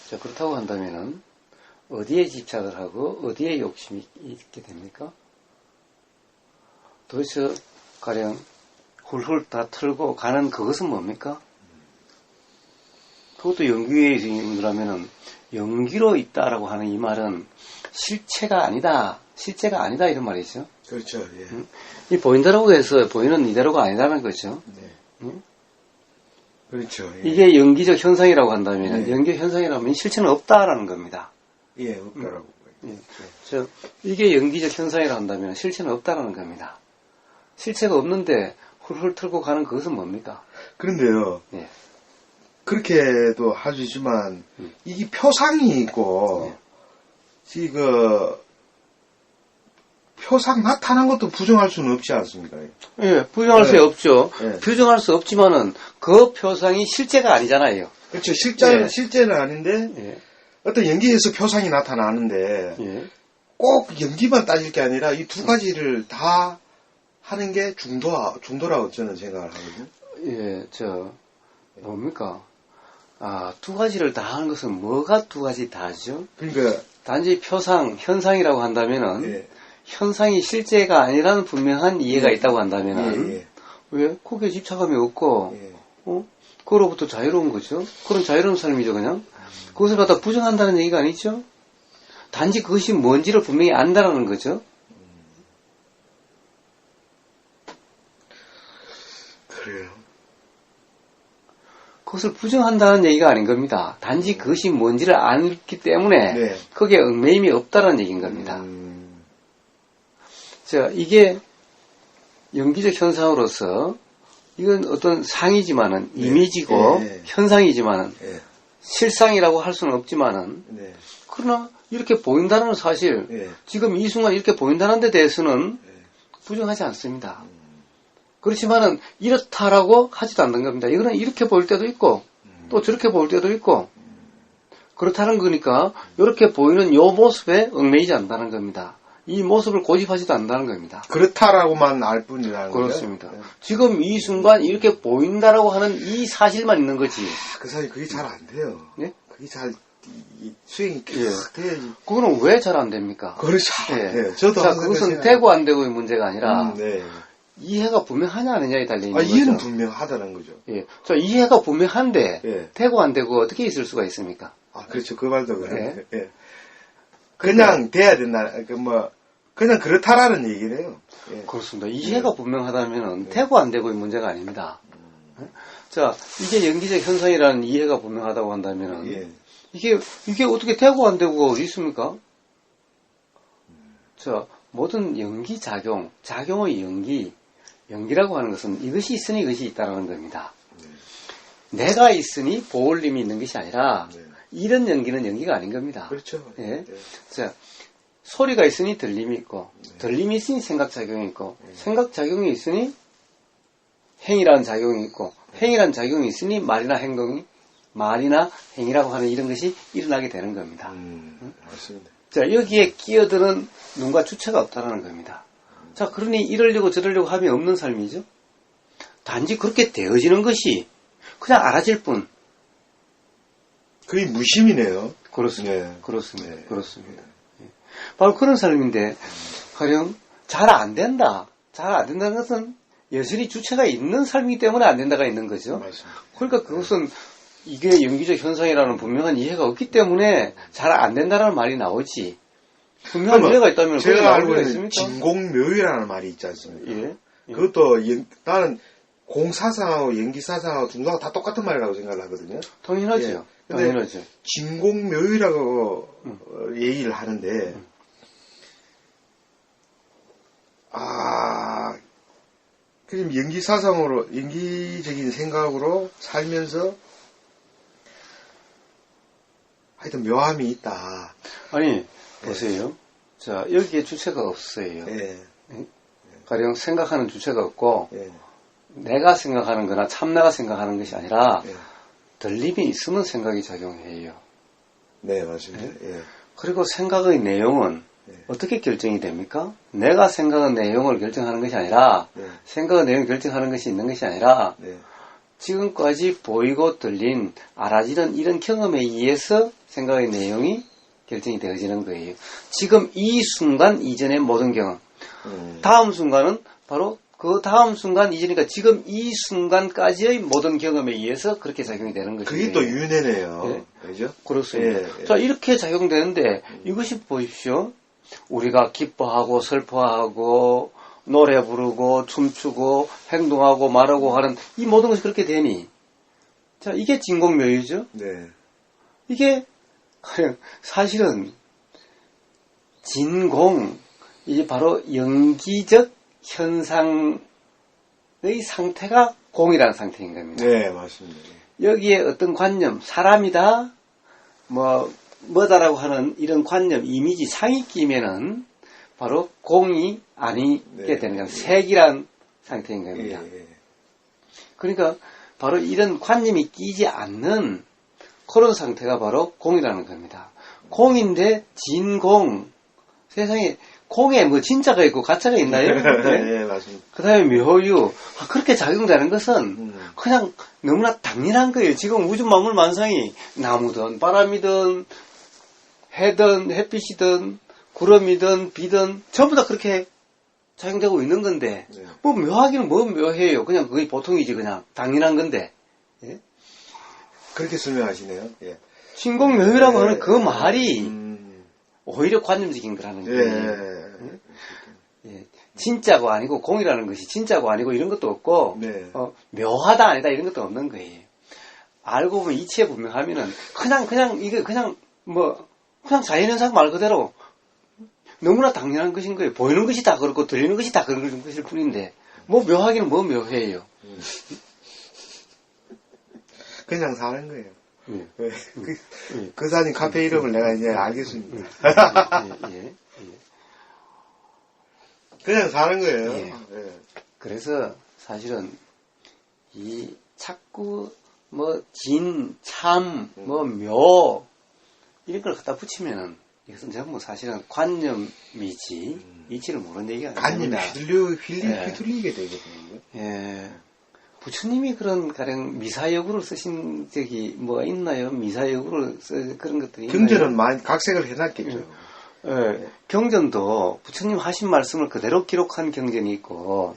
Speaker 2: 자, 그렇다고 한다면은 어디에 집착을 하고 어디에 욕심이 있게 됩니까? 도대체 가령 훌훌 다 틀고 가는 그것은 뭡니까? 그것도 연기의 인물이라면은 연기로 있다라고 하는 이 말은 실체가 아니다 이런 말이죠.
Speaker 1: 그렇죠.
Speaker 2: 이 보인다라고 해서 보이는 이대로가 아니다는 거죠.
Speaker 1: 그렇죠.
Speaker 2: 이게 연기적 현상이라고 한다면 연기 현상이라면 실체는 없다라는 겁니다.
Speaker 1: 없다라고.
Speaker 2: 이게 연기적 현상이라고 한다면 실체는 없다라는 겁니다. 실체가 없는데 훌훌 틀고 가는 그것은 뭡니까?
Speaker 1: 그런데요. 그렇게도 할 수 있지만 이게 표상이 있고 표상 나타난 것도 부정할 수는 없지 않습니까?
Speaker 2: 부정할 수 없죠. 부정할 수 없지만은 그 표상이 실제가 아니잖아요.
Speaker 1: 그렇죠. 실제는 아닌데 어떤 연기에서 표상이 나타나는데
Speaker 2: 예.
Speaker 1: 꼭 연기만 따질 게 아니라 이 두 가지를 다 하는 게 중도라고 저는 생각을 하거든요.
Speaker 2: 예, 뭡니까? 두 가지를 다 하는 것은 뭐가 두 가지 다죠?
Speaker 1: 그러니까
Speaker 2: 단지 표상, 현상이라고 한다면은
Speaker 1: 예.
Speaker 2: 현상이 실제가 아니라는 분명한 이해가 있다고 한다면은
Speaker 1: 예.
Speaker 2: 왜? 거기에 집착감이 없고
Speaker 1: 예.
Speaker 2: 그로부터 자유로운 거죠. 그런 자유로운 삶이죠, 그냥. 그것을 갖다 부정한다는 얘기가 아니죠. 단지 그것이 뭔지를 분명히 안다라는 거죠.
Speaker 1: 그래요.
Speaker 2: 그것을 부정한다는 얘기가 아닌 겁니다. 단지 그것이 뭔지를 알기 때문에
Speaker 1: 네.
Speaker 2: 거기에 얽매임이 없다는 얘기인 겁니다. 자, 이게 연기적 현상으로서 이건 어떤 상이지만은
Speaker 1: 네.
Speaker 2: 이미지고
Speaker 1: 네.
Speaker 2: 현상이지만은
Speaker 1: 예.
Speaker 2: 실상이라고 할 수는 없지만은
Speaker 1: 네.
Speaker 2: 그러나 이렇게 보인다는 사실
Speaker 1: 예.
Speaker 2: 지금 이 순간 이렇게 보인다는 데 대해서는
Speaker 1: 예.
Speaker 2: 부정하지 않습니다. 그렇지만은 이렇다라고 하지도 않는 겁니다. 이거는 이렇게 보일 때도 있고 또 저렇게 보일 때도 있고 그렇다는 거니까 이렇게 보이는 이 모습에 얽매이지 않는다는 겁니다. 이 모습을 고집하지도 않는다는 겁니다.
Speaker 1: 그렇다라고만 알 뿐이라는 거죠.
Speaker 2: 그렇습니다.
Speaker 1: 네.
Speaker 2: 지금 이 순간 이렇게 보인다라고 하는 이 사실만 있는 거지.
Speaker 1: 그 사실 그게 잘 안 돼요.
Speaker 2: 네?
Speaker 1: 그게 잘 수행이
Speaker 2: 예.
Speaker 1: 계속 돼야지.
Speaker 2: 그거는 왜 잘 안 됩니까?
Speaker 1: 그렇지 잘
Speaker 2: 예.
Speaker 1: 안 돼요. 저도
Speaker 2: 자,
Speaker 1: 항상
Speaker 2: 그것은
Speaker 1: 생각해요.
Speaker 2: 되고 안 되고의 문제가 아니라
Speaker 1: 네.
Speaker 2: 이해가 분명하냐 아니냐에 달려 있는 거죠.
Speaker 1: 이해는 분명하다는 거죠.
Speaker 2: 예. 자, 이해가 분명한데
Speaker 1: 예.
Speaker 2: 되고 안 되고 어떻게 있을 수가 있습니까?
Speaker 1: 그렇죠. 그 말도 그래요.
Speaker 2: 예.
Speaker 1: 예. 그냥 돼야 된다. 그냥 그렇다라는 얘기래요. 예.
Speaker 2: 그렇습니다. 이해가 분명하다면 되고 안 되고의 문제가 아닙니다. 자, 이게 연기적 현상이라는 이해가 분명하다고 한다면
Speaker 1: 예.
Speaker 2: 이게 어떻게 되고 안 되고가 어디 있습니까? 자, 모든 연기작용, 작용의 연기라고 하는 것은 이것이 있으니 이것이 있다는 겁니다. 내가 있으니 보울림이 있는 것이 아니라
Speaker 1: 네.
Speaker 2: 이런 연기는 연기가 아닌 겁니다.
Speaker 1: 그렇죠.
Speaker 2: 예.
Speaker 1: 네.
Speaker 2: 자, 소리가 있으니 들림이 있고, 들림이 있으니 생각작용이 있고, 생각작용이 있으니 행이라는 작용이 있고, 행이라는 작용이 있으니 말이나 행이라고 하는 이런 것이 일어나게 되는 겁니다.
Speaker 1: 맞습니다.
Speaker 2: 자, 여기에 끼어드는 눈과 주체가 없다는 겁니다. 자, 그러니 이러려고 저러려고 함이 없는 삶이죠. 단지 그렇게 되어지는 것이 그냥 알아질 뿐.
Speaker 1: 거의 무심이네요.
Speaker 2: 그렇습니다.
Speaker 1: 네.
Speaker 2: 그렇습니다.
Speaker 1: 네.
Speaker 2: 그렇습니다. 예. 바로 그런 삶인데, 가령 잘 안 된다. 잘 안 된다는 것은 여전히 주체가 있는 삶이기 때문에 안 된다가 있는 거죠.
Speaker 1: 맞습니다.
Speaker 2: 그러니까 그것은 이게 연기적 현상이라는 분명한 이해가 없기 때문에 잘 안 된다는 말이 나오지. 분명한 이해가 있다면 그게
Speaker 1: 제가
Speaker 2: 나올
Speaker 1: 알고
Speaker 2: 리가
Speaker 1: 있는
Speaker 2: 있습니까?
Speaker 1: 진공묘유라는 말이 있지 않습니까?
Speaker 2: 예.
Speaker 1: 그것도 나는 공사상하고 연기사상하고 중도하고 다 똑같은 말이라고 생각을 하거든요.
Speaker 2: 당연하죠.
Speaker 1: 예. 근데
Speaker 2: 당연하죠.
Speaker 1: 진공묘유라고 얘기를 하는데 그럼 연기적인 생각으로 살면서 하여튼 묘함이 있다.
Speaker 2: 아니, 보세요. 자, 여기에 주체가 없어요.
Speaker 1: 예.
Speaker 2: 가령 생각하는 주체가 없고,
Speaker 1: 예.
Speaker 2: 내가 생각하는 거나 참나가 생각하는 것이 아니라,
Speaker 1: 예.
Speaker 2: 들림이 있으면 생각이 작용해요.
Speaker 1: 네, 맞습니다. 예.
Speaker 2: 그리고 생각의 내용은 어떻게 결정이 됩니까? 내가 생각의 내용을 결정하는 것이 아니라, 생각의 내용을 결정하는 것이 있는 것이 아니라, 지금까지 보이고 들린, 알아지는 이런 경험에 의해서 생각의 내용이 결정이 되어지는 거예요. 지금 이 순간 이전의 모든 경험. 다음 순간은 바로 그 다음 순간 이전이니까 지금 이 순간까지의 모든 경험에 의해서 그렇게 작용이 되는 것이죠.
Speaker 1: 그게 또 윤회네요.
Speaker 2: 예.
Speaker 1: 그죠?
Speaker 2: 그렇습니다.
Speaker 1: 예.
Speaker 2: 자, 이렇게 작용되는데 이것이 보십시오. 우리가 기뻐하고 슬퍼하고 노래 부르고 춤추고 행동하고 말하고 하는 이 모든 것이 그렇게 되니, 자, 이게 진공묘유죠.
Speaker 1: 네.
Speaker 2: 이게 사실은 진공, 이제 바로 연기적 현상의 상태가 공이라는 상태인 겁니다.
Speaker 1: 네, 맞습니다.
Speaker 2: 여기에 어떤 관념, 사람이다, 뭐다라고 하는 이런 관념, 이미지, 상이 끼면은 바로 공이 아니게 되는 겁니다. 색이란 상태인 겁니다. 그러니까 바로 이런 관념이 끼지 않는 그런 상태가 바로 공이라는 겁니다. 공인데 진공. 세상에 공에 뭐 진짜가 있고 가짜가 있나요?
Speaker 1: 네, 맞습니다.
Speaker 2: 그 다음에 묘유. 그렇게 작용되는 것은 그냥 너무나 당연한 거예요. 지금 우주 만물 만상이 나무든 바람이든 해든 햇빛이든 구름이든 비든 전부 다 그렇게 작용되고 있는 건데
Speaker 1: 네.
Speaker 2: 뭐 묘하기는 뭐 묘해요. 그냥 그게 보통이지 그냥 당연한 건데. 예?
Speaker 1: 그렇게 설명하시네요. 예.
Speaker 2: 진공묘유라고 하는 그 말이 오히려 관념적인 거라는
Speaker 1: 예.
Speaker 2: 거예요. 예. 진짜고 아니고 공이라는 것이 진짜고 아니고 이런 것도 없고
Speaker 1: 네.
Speaker 2: 묘하다 아니다 이런 것도 없는 거예요. 알고 보면 이치에 분명하면은 그냥 이게 그냥 자연현상 말 그대로 너무나 당연한 것인 거예요. 보이는 것이 다 그렇고 들리는 것이 다 그런 것일 뿐인데 뭐 묘하기는 뭐 묘해요.
Speaker 1: 그냥 사는 거예요. 그 사진 카페 이름을 내가 이제 알겠습니다. 그냥 사는 거예요.
Speaker 2: 예. 그래서 사실은 이 자꾸 진, 참, 묘 이런 걸 갖다 붙이면은 이것은 전부 사실은 관념이지 이치를 모르는 얘기가 아닙니다.
Speaker 1: 관념이 휘둘리게 되거든요.
Speaker 2: 예. 부처님이 그런 가령 미사여구를 쓰신 적이 뭐가 있나요? 미사여구를 그런 것들이 있나요?
Speaker 1: 경전은 많이 각색을 해놨겠죠.
Speaker 2: 예. 경전도 부처님 하신 말씀을 그대로 기록한 경전이 있고,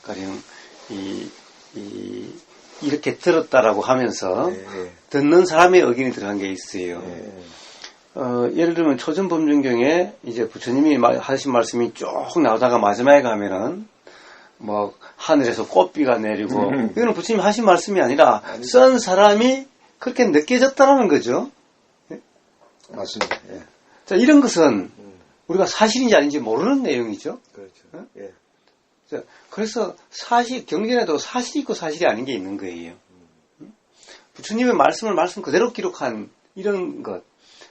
Speaker 2: 가령 이렇게 들었다라고 하면서 듣는 사람의 의견이 들어간 게 있어요. 예를 들면 초전법륜경에 이제 부처님이 하신 말씀이 쭉 나오다가 마지막에 가면은 하늘에서 꽃비가 내리고 이거는 부처님이 하신 말씀이 아니라 쓴 사람이 그렇게 느껴졌다라는 거죠.
Speaker 1: 맞습니다. 예.
Speaker 2: 자, 이런 것은 우리가 사실인지 아닌지 모르는 내용이죠.
Speaker 1: 그렇죠. 예.
Speaker 2: 자, 그래서 경전에도 사실이 있고 사실이 아닌 게 있는 거예요. 부처님의 말씀 그대로 기록한 이런 것,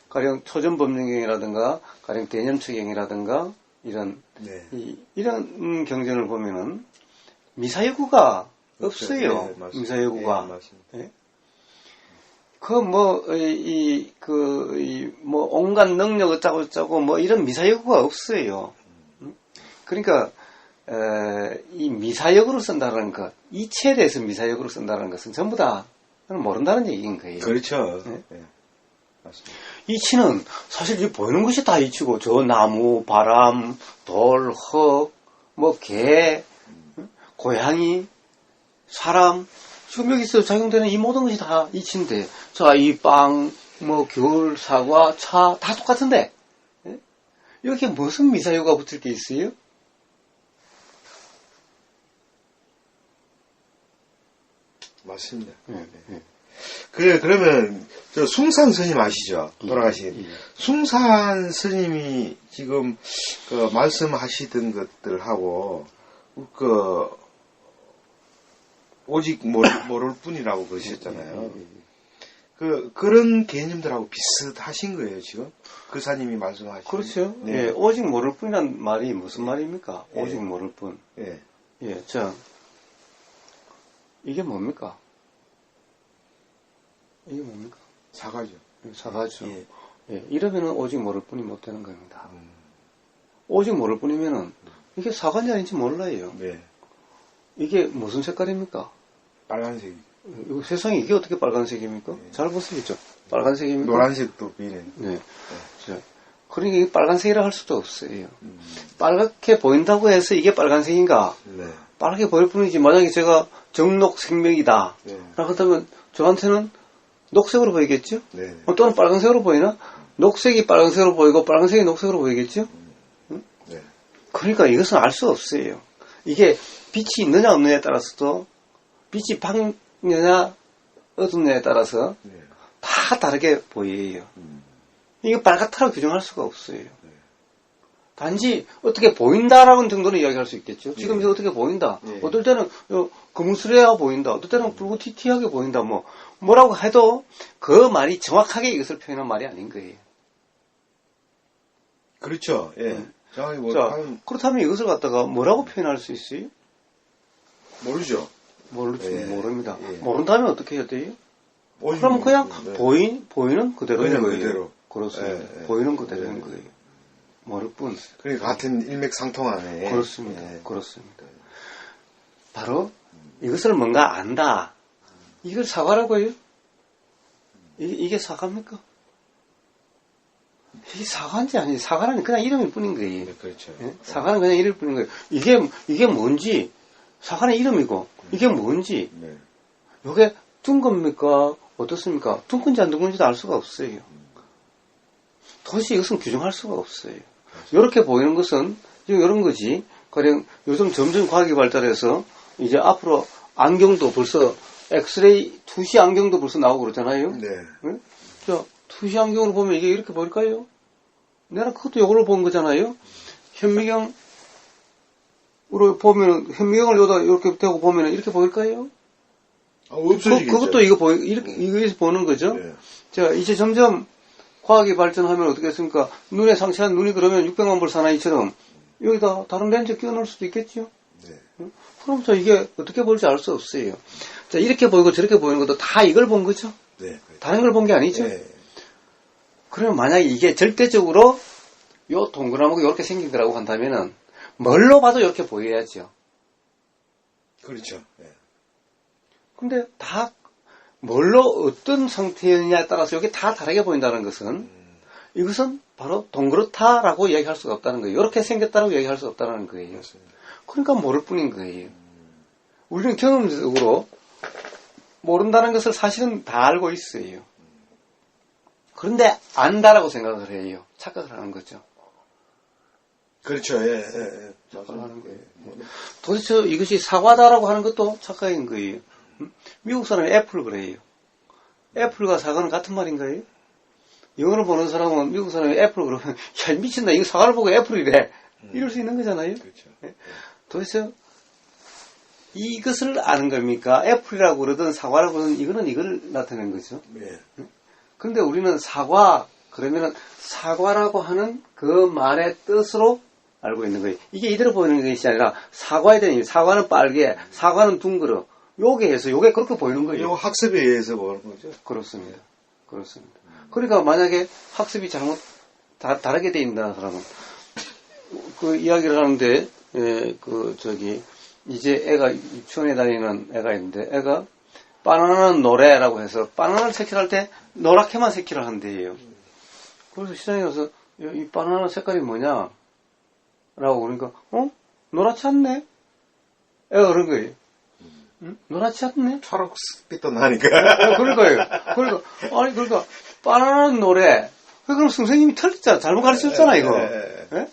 Speaker 2: 가령 초전법륜경이라든가 가령 대념처경이라든가 이런 이런 경전을 보면은 미사여구가 없어요.
Speaker 1: 네,
Speaker 2: 미사여구가.
Speaker 1: 네,
Speaker 2: 온갖 능력 어쩌고 이런 미사여구가 없어요. 그러니까 이 미사여구를 쓴다는 것, 이치에 대해서 미사여구를 쓴다는 것은 전부 다 모른다는 얘기인 거예요.
Speaker 1: 그렇죠.
Speaker 2: 네. 맞습니다. 이치는 사실 보이는 것이 다 이치고 저 나무, 바람, 돌, 흙, 개, 고양이, 사람 지금 여기서 작용되는 이 모든 것이 다 이치인데 자, 이 빵, 귤, 사과, 차 다 똑같은데 여기에 무슨 미사여구가 붙을 게 있어요?
Speaker 1: 맞습니다. 그러면 저 숭산 스님 아시죠? 돌아가신 숭산 스님이 지금 그 말씀하시던 것들하고 오직 모를 뿐이라고 그러셨잖아요. 그런 개념들하고 비슷하신 거예요, 지금? 그 사님이 말씀하신.
Speaker 2: 그렇죠.
Speaker 1: 네.
Speaker 2: 예, 오직 모를 뿐이란 말이 무슨 말입니까? 오직 모를 뿐. 자, 이게 뭡니까? 이게 뭡니까?
Speaker 1: 사과죠.
Speaker 2: 사과죠. 이러면은 오직 모를 뿐이 못 되는 겁니다. 오직 모를 뿐이면은 이게 사과인지 아닌지 몰라요. 이게 무슨 색깔입니까?
Speaker 1: 빨간색.
Speaker 2: 세상에 이게 어떻게 빨간색입니까? 잘 보시겠죠? 빨간색입니까?
Speaker 1: 노란색도 비는.
Speaker 2: 자, 그러니까 이게 빨간색이라 할 수도 없어요. 빨갛게 보인다고 해서 이게 빨간색인가? 빨갛게 보일 뿐이지. 만약에 제가 정녹생명이다. 라고 하면 저한테는 녹색으로 보이겠죠? 또는 빨간색으로 보이나? 녹색이 빨간색으로 보이고 빨간색이 녹색으로 보이겠죠? 그러니까 이것은 알 수 없어요. 이게 빛이 있느냐 없느냐에 따라서도 빛이 밝느냐 어둡냐에 따라서 다 다르게 보여요. 이게 빨갛다고 규정할 수가 없어요. 단지 어떻게 보인다라는 정도는 이야기할 수 있겠죠. 지금 이제 어떻게 보인다. 어떨 때는 거무스레하게 보인다. 어떨 때는 붉고티티하게 보인다. 뭐라고 해도 그 말이 정확하게 이것을 표현한 말이 아닌 거예요.
Speaker 1: 그렇죠.
Speaker 2: 자, 그렇다면 이것을 갖다가 뭐라고 표현할 수 있어요?
Speaker 1: 모르죠.
Speaker 2: 모릅니다. 모른다면 어떻게 해야 돼요? 그럼 그냥 보이는 그대로인 거예요. 그렇습니다.
Speaker 1: 예, 예.
Speaker 2: 보이는 그대로인 거예요. 모를 뿐.
Speaker 1: 그러니까 같은 일맥상통하네.
Speaker 2: 그렇습니다.
Speaker 1: 예.
Speaker 2: 그렇습니다. 바로 이것을 뭔가 안다. 이걸 사과라고 해요? 이게 사과입니까? 이게 사과인지 아닌지, 사과는 그냥 이름일 뿐인 거예요.
Speaker 1: 네, 그렇죠.
Speaker 2: 예? 사과는 그냥 이름일 뿐인 거예요. 이게 뭔지, 사과는 이름이고, 이게 뭔지,
Speaker 1: 네.
Speaker 2: 이게 둔 겁니까? 어떻습니까? 둔 건지 안 둔 건지도 알 수가 없어요. 도대체 이것은 규정할 수가 없어요. 이렇게 보이는 것은, 이런 거지. 가령 요즘 점점 과학이 발달해서, 이제 앞으로 안경도 벌써, 엑스레이 투시 안경도 벌써 나오고 그러잖아요.
Speaker 1: 네.
Speaker 2: 예? 자, 투시 안경을 보면 이게 이렇게 보일까요? 내가 그것도 이걸로 본 거잖아요. 현미경으로 보면은, 현미경을 여기다 이렇게 대고 보면은 이렇게 보일까요?
Speaker 1: 없어지겠죠.
Speaker 2: 그것도 이거에서 보는 거죠.
Speaker 1: 네.
Speaker 2: 자, 이제 점점 과학이 발전하면 어떻게 했습니까? 눈에 상처한 눈이 그러면 600만 불 사나이처럼 여기다 다른 렌즈 끼워 넣을 수도 있겠죠?
Speaker 1: 네.
Speaker 2: 그럼 저 이게 어떻게 볼지 알 수 없어요. 자, 이렇게 보이고 저렇게 보이는 것도 다 이걸 본 거죠?
Speaker 1: 네.
Speaker 2: 다른 걸 본 게 아니죠?
Speaker 1: 네.
Speaker 2: 그러면 만약에 이게 절대적으로 요 동그라미가 이렇게 생긴 거라고 한다면은 뭘로 봐도 이렇게 보여야죠.
Speaker 1: 그렇죠. 네.
Speaker 2: 근데 다 뭘로 어떤 상태냐에 따라서 이게 다 다르게 보인다는 것은 이것은 바로 동그랗다라고 이야기할 수가 없다는 거예요. 이렇게 생겼다라고 이야기할 수 없다는 거예요.
Speaker 1: 맞습니다.
Speaker 2: 그러니까 모를 뿐인 거예요. 우리는 경험적으로 모른다는 것을 사실은 다 알고 있어요. 그런데 안다라고 생각을 해요. 착각을 하는 거죠.
Speaker 1: 그렇죠. 예, 예, 예.
Speaker 2: 착각을 하는 거예요. 도대체 이것이 사과다라고 하는 것도 착각인 거예요. 미국 사람이 애플 그래요. 애플과 사과는 같은 말인가요? 영어를 보는 사람은 미국 사람이 애플 그러면 야 미친다 이거 사과를 보고 애플이래 이럴 수 있는 거잖아요.
Speaker 1: 그렇죠.
Speaker 2: 도대체 이것을 아는 겁니까? 애플이라고 그러든 사과라고 그러든 이거는 이걸 나타내는 거죠.
Speaker 1: 네.
Speaker 2: 그런데 우리는 사과 그러면은 사과라고 하는 그 말의 뜻으로 알고 있는 거예요. 이게 이대로 보이는 것이 아니라 사과에 대한 의미. 사과는 빨개, 사과는 둥그러. 요게 해서 요게 그렇게 보이는 거예요.
Speaker 1: 이거 학습에 의해서 보는 거죠.
Speaker 2: 그렇습니다. 그렇습니다. 그러니까 만약에 학습이 잘못 다르게 돼 있는 사람은 그 이야기를 하는데 이제 애가 유치원에 다니는 애가 있는데 애가 바나나는 노래라고 해서 바나나를 색칠할 때 노랗게만 색칠을 한대요. 그래서 시장에 가서 이 바나나 색깔이 뭐냐? 라고 그러니까 노랗지 않네? 애가 그런 거예요. 응? 노랗지 않네?
Speaker 1: 초록빛도 나니까.
Speaker 2: 그러니까 바나나는 노래. 왜 그럼 선생님이 틀렸잖아. 잘못 가르쳤잖아 이거. 예?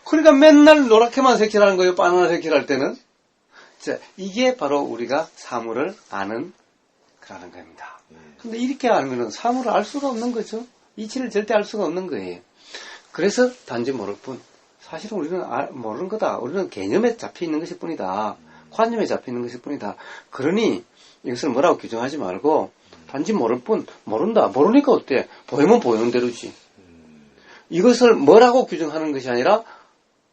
Speaker 2: 그러니까 맨날 노랗게만 색칠하는 거예요. 바나나 색칠할 때는. 자, 이게 바로 우리가 사물을 아는 그라는 겁니다. 근데 이렇게 알면은 사물을 알 수가 없는 거죠. 이치를 절대 알 수가 없는 거예요. 그래서 단지 모를 뿐. 사실은 우리는 모르는 거다. 우리는 개념에 잡혀 있는 것일 뿐이다. 관념에 잡혀 있는 것일 뿐이다. 그러니 이것을 뭐라고 규정하지 말고 단지 모를 뿐. 모른다. 모르니까 어때? 보이면 보이는 대로지. 이것을 뭐라고 규정하는 것이 아니라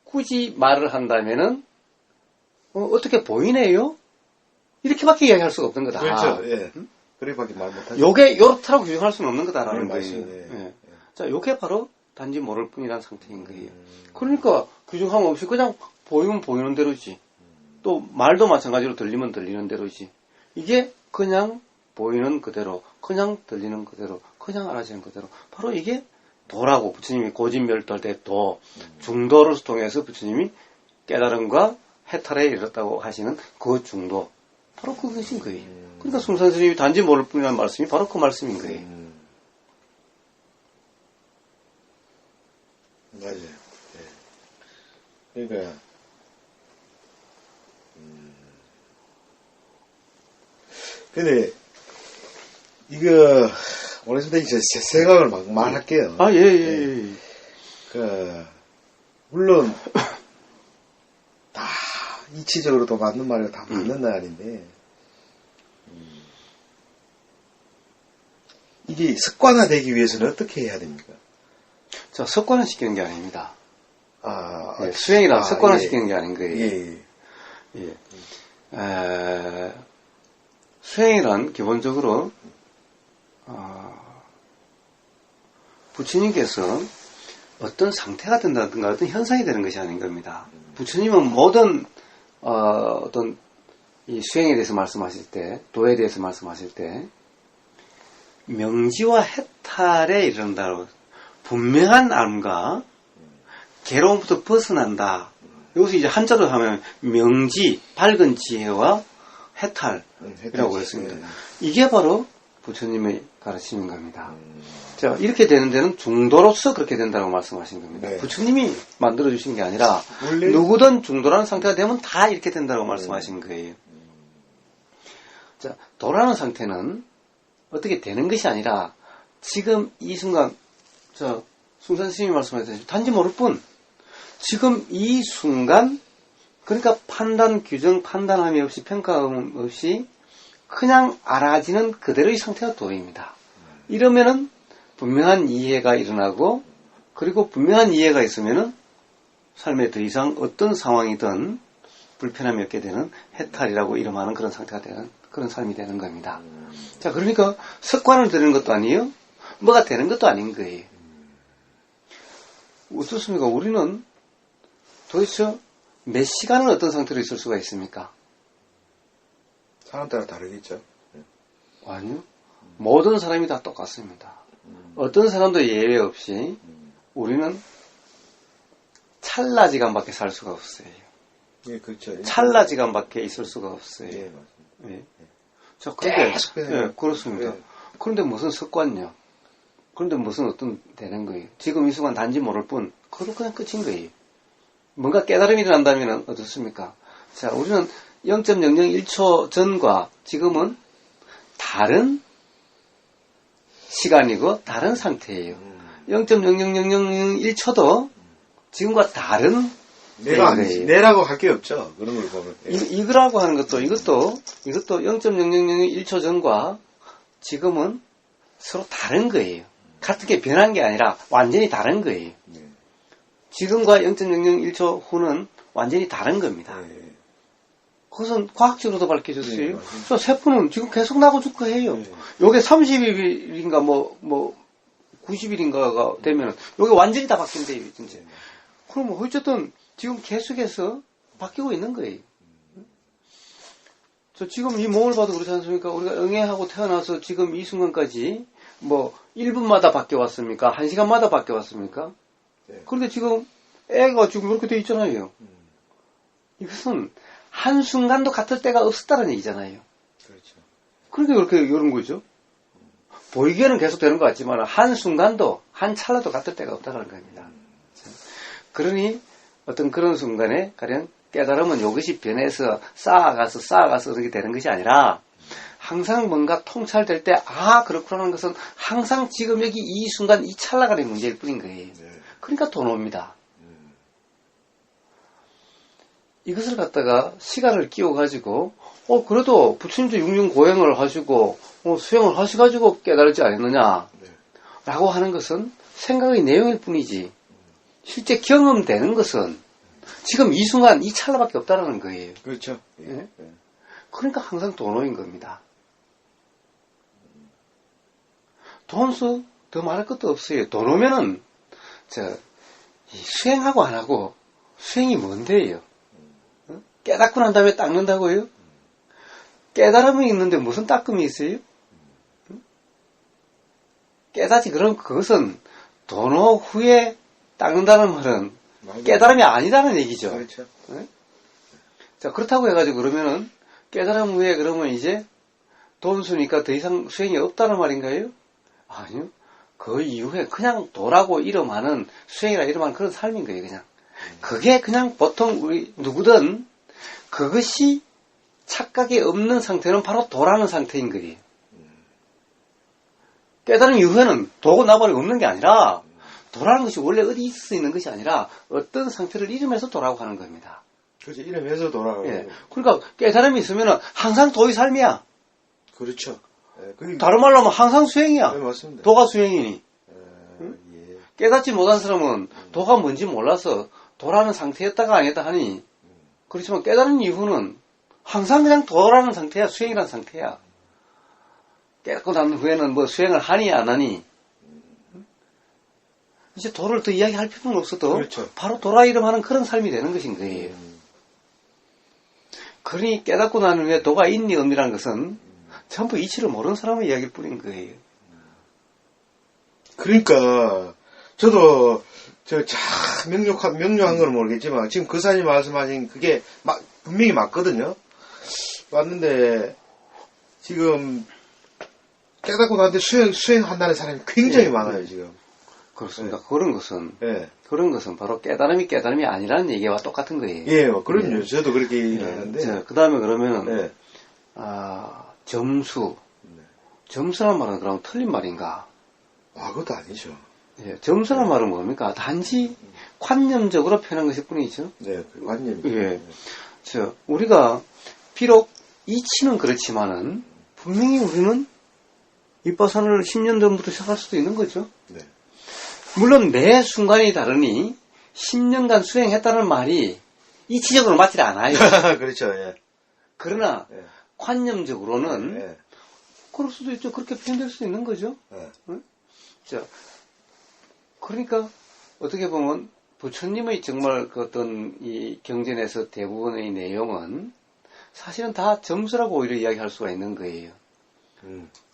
Speaker 2: 굳이 말을 한다면은 어떻게 보이네요? 이렇게밖에 이야기할 수가 없는 거다.
Speaker 1: 그렇죠. 예. 그렇게밖에 말 못하죠.
Speaker 2: 요게 요렇다라고 규정할 수는 없는 거다라는
Speaker 1: 네,
Speaker 2: 거예요.
Speaker 1: 맞습니다. 예.
Speaker 2: 예. 자, 요게 바로 단지 모를 뿐이라는 상태인 거예요. 그러니까 규정함 없이 그냥 보이면 보이는 대로지. 또 말도 마찬가지로 들리면 들리는 대로지. 이게 그냥 보이는 그대로, 그냥 들리는 그대로, 그냥 알아지는 그대로. 바로 이게 도라고 부처님이 고진멸도할 때 도, 중도를 통해서 부처님이 깨달음과 해탈에 이르렀다고 하시는 그 중도. 바로 그것인 거예요. 그러니까 숭산 스님이 단지 모를 뿐이라는 말씀이 바로 그 말씀인 거예요.
Speaker 1: 맞아요. 예. 그러니까 근데 이거 오늘 선생님 제 생각을 막 말할게요.
Speaker 2: 아, 예.
Speaker 1: 물론 다 이치적으로도 맞는 말이고 다 맞는 말인데 이게 습관화되기 위해서는 어떻게 해야 됩니까?
Speaker 2: 자, 습관화 시키는 게 아닙니다.
Speaker 1: 예,
Speaker 2: 수행이란 습관화 시키는 게 아닌 거예요.
Speaker 1: 예.
Speaker 2: 수행이란 기본적으로 부처님께서 어떤 상태가 된다든가 어떤 현상이 되는 것이 아닌 겁니다. 부처님은 모든 어떤 이 수행에 대해서 말씀하실 때, 도에 대해서 말씀하실 때 명지와 해탈에 이른다고 분명한 암과 괴로움부터 벗어난다. 여기서 이제 한자로 하면 명지, 밝은 지혜와 해탈이라고 했습니다. 이게 바로 부처님의 가르침인 겁니다. 자, 이렇게 되는 데는 중도로서 그렇게 된다고 말씀하신 겁니다.
Speaker 1: 네.
Speaker 2: 부처님이 만들어주신 게 아니라 누구든 중도라는 상태가 되면 다 이렇게 된다고 말씀하신 거예요. 자, 도라는 상태는 어떻게 되는 것이 아니라 지금 이 순간, 숭산 스님이 말씀하셨듯이 단지 모를 뿐 지금 이 순간, 그러니까 판단, 규정, 판단함이 없이 평가함 없이 그냥 알아지는 그대로의 상태가 도입니다. 이러면은 분명한 이해가 일어나고, 그리고 분명한 이해가 있으면은 삶에 더 이상 어떤 상황이든 불편함이 없게 되는 해탈이라고 이름하는 그런 상태가 되는 그런 삶이 되는 겁니다. 자, 그러니까 습관을 들이는 것도 아니에요. 뭐가 되는 것도 아닌 거예요. 어떻습니까? 우리는 도대체 몇 시간을 어떤 상태로 있을 수가 있습니까?
Speaker 1: 사람 따라 다르겠죠.
Speaker 2: 아니요. 모든 사람이 다 똑같습니다. 어떤 사람도 예외 없이 우리는 찰나지간밖에 살 수가 없어요.
Speaker 1: 예, 그렇죠.
Speaker 2: 찰나지간밖에 있을 수가 없어요.
Speaker 1: 예, 맞습니다.
Speaker 2: 예. 자, 그런데,
Speaker 1: 예,
Speaker 2: 그렇습니다.
Speaker 1: 예.
Speaker 2: 그런데 무슨 습관요? 그런데 무슨 어떤 되는 거예요? 지금 이 순간 단지 모를 뿐, 그것도 그냥 끝인 거예요. 뭔가 깨달음이 일어난다면 어떻습니까? 자, 우리는 0.001초 전과 지금은 다른 시간이고 다른 상태예요. 0.00001초도 지금과 다른
Speaker 1: 내라고 할 게 없죠. 그런 걸 보면. 예.
Speaker 2: 이거라고 하는 것도 이것도 0.001초 전과 지금은 서로 다른 거예요. 같은 게 변한 게 아니라 완전히 다른 거예요.
Speaker 1: 예.
Speaker 2: 지금과 0.001초 후는 완전히 다른 겁니다.
Speaker 1: 예.
Speaker 2: 그것은 과학적으로도 밝혀졌어요.
Speaker 1: 예,
Speaker 2: 그래서 세포는 지금 계속 나고 죽고 해요.
Speaker 1: 예.
Speaker 2: 요게 30일인가 90일인가가 되면 요게 완전히 다 바뀐대요, 진짜. 그럼 어쨌든 지금 계속해서 바뀌고 있는 거예요. 저 지금 이 몸을 봐도 그렇지 않습니까? 우리가 응애하고 태어나서 지금 이 순간까지 1분마다 바뀌어왔습니까? 1시간마다 바뀌어왔습니까?
Speaker 1: 네.
Speaker 2: 그런데 지금 애가 지금 이렇게 돼 있잖아요. 이것은 한순간도 같을 때가 없었다는 얘기잖아요.
Speaker 1: 그렇죠.
Speaker 2: 그러니까 이렇게 이런 거죠. 보이기에는 계속 되는 것 같지만 한순간도 한 찰나도 같을 때가 없다는 겁니다. 그러니 어떤 그런 순간에 가령 깨달음은 이것이 변해서 쌓아가서 그렇게 되는 것이 아니라 항상 뭔가 통찰될 때 그렇구나 하는 것은 항상 지금 여기 이 순간 이 찰나간의 문제일 뿐인 거예요.
Speaker 1: 네.
Speaker 2: 그러니까 돈 옵니다. 이것을 갖다가 시간을 끼워가지고 그래도 부처님도 융융고행을 하시고 수행을 하셔가지고 깨달았지 않았느냐 라고 하는 것은 생각의 내용일 뿐이지 실제 경험되는 것은 지금 이 순간 이 찰나밖에 없다는 거예요.
Speaker 1: 그렇죠.
Speaker 2: 예?
Speaker 1: 예.
Speaker 2: 그러니까 항상 도노인 겁니다. 돈수 더 말할 것도 없어요. 도노면은 수행하고 안 하고 수행이 뭔데요? 깨닫고 난 다음에 닦는다고요? 깨달음이 있는데 무슨 닦음이 있어요? 깨닫지 그럼 그것은 도노 후에 닦는다는 말은 깨달음이 아니라는 얘기죠.
Speaker 1: 그렇죠.
Speaker 2: 네? 자, 그렇다고 해가지고 그러면은 깨달음 후에 그러면 이제 돈수니까 더 이상 수행이 없다는 말인가요? 아니요. 그 이후에 그냥 도라고 이름하는 수행이라 이름하는 그런 삶인 거예요, 그냥. 그게 그냥 보통 우리 누구든 그것이 착각이 없는 상태는 바로 도라는 상태인 거예요. 깨달음 이후에는 도고 나발이 없는 게 아니라 도라는 것이 원래 어디 있을 수 있는 것이 아니라 어떤 상태를 이름해서 도라고 하는 겁니다.
Speaker 1: 그렇죠. 이름해서 돌아가고.
Speaker 2: 예. 그러니까 깨달음이 있으면 항상 도의 삶이야.
Speaker 1: 그렇죠. 예.
Speaker 2: 다른 말로 하면 항상 수행이야.
Speaker 1: 네, 맞습니다.
Speaker 2: 도가 수행이니.
Speaker 1: 예.
Speaker 2: 깨닫지 못한 사람은 도가 뭔지 몰라서 도라는 상태였다가 아니다 하니 그렇지만 깨달은 이후는 항상 그냥 도라는 상태야. 수행이라는 상태야. 깨닫고 난 후에는 수행을 하니 안 하니 이제 도를 더 이야기할 필요는 없어도
Speaker 1: 그렇죠.
Speaker 2: 바로 도라 이름하는 그런 삶이 되는 것인 거예요. 그러니 깨닫고 난 후에 도가 있니 없니라는 것은 전부 이치를 모르는 사람의 이야기일 뿐인 거예요.
Speaker 1: 그러니까 저도 명료한 건 모르겠지만 지금 그 사장님 말씀하신 그게 분명히 맞거든요. 맞는데 지금 깨닫고 나한테 수행한다는 사람이 굉장히 많아요 지금.
Speaker 2: 그렇습니다.
Speaker 1: 네.
Speaker 2: 그런 것은 바로 깨달음이 아니라는 얘기와 똑같은 거예요.
Speaker 1: 예, 그럼요. 저도 그렇게 얘기하는데.
Speaker 2: 그 다음에 그러면은 점수. 점수란 말은 그럼 틀린 말인가?
Speaker 1: 그것도 아니죠.
Speaker 2: 예, 점수란 말은 뭡니까? 단지 관념적으로 표현한 것일 뿐이죠.
Speaker 1: 네, 그 관념이.
Speaker 2: 예. 우리가 비록 이치는 그렇지만은 분명히 우리는 입바산을 10년 전부터 시작할 수도 있는 거죠.
Speaker 1: 네.
Speaker 2: 물론 매 순간이 다르니 10년간 수행했다는 말이 이치적으로 맞지 않아요.
Speaker 1: 그렇죠. 예.
Speaker 2: 그러나
Speaker 1: 예.
Speaker 2: 관념적으로는
Speaker 1: 예.
Speaker 2: 그럴 수도 있죠. 그렇게 표현될 수도 있는 거죠.
Speaker 1: 예.
Speaker 2: 응? 자, 그러니까 어떻게 보면 부처님의 정말 그 어떤 이 경전에서 대부분의 내용은 사실은 다 점수라고 오히려 이야기할 수가 있는 거예요.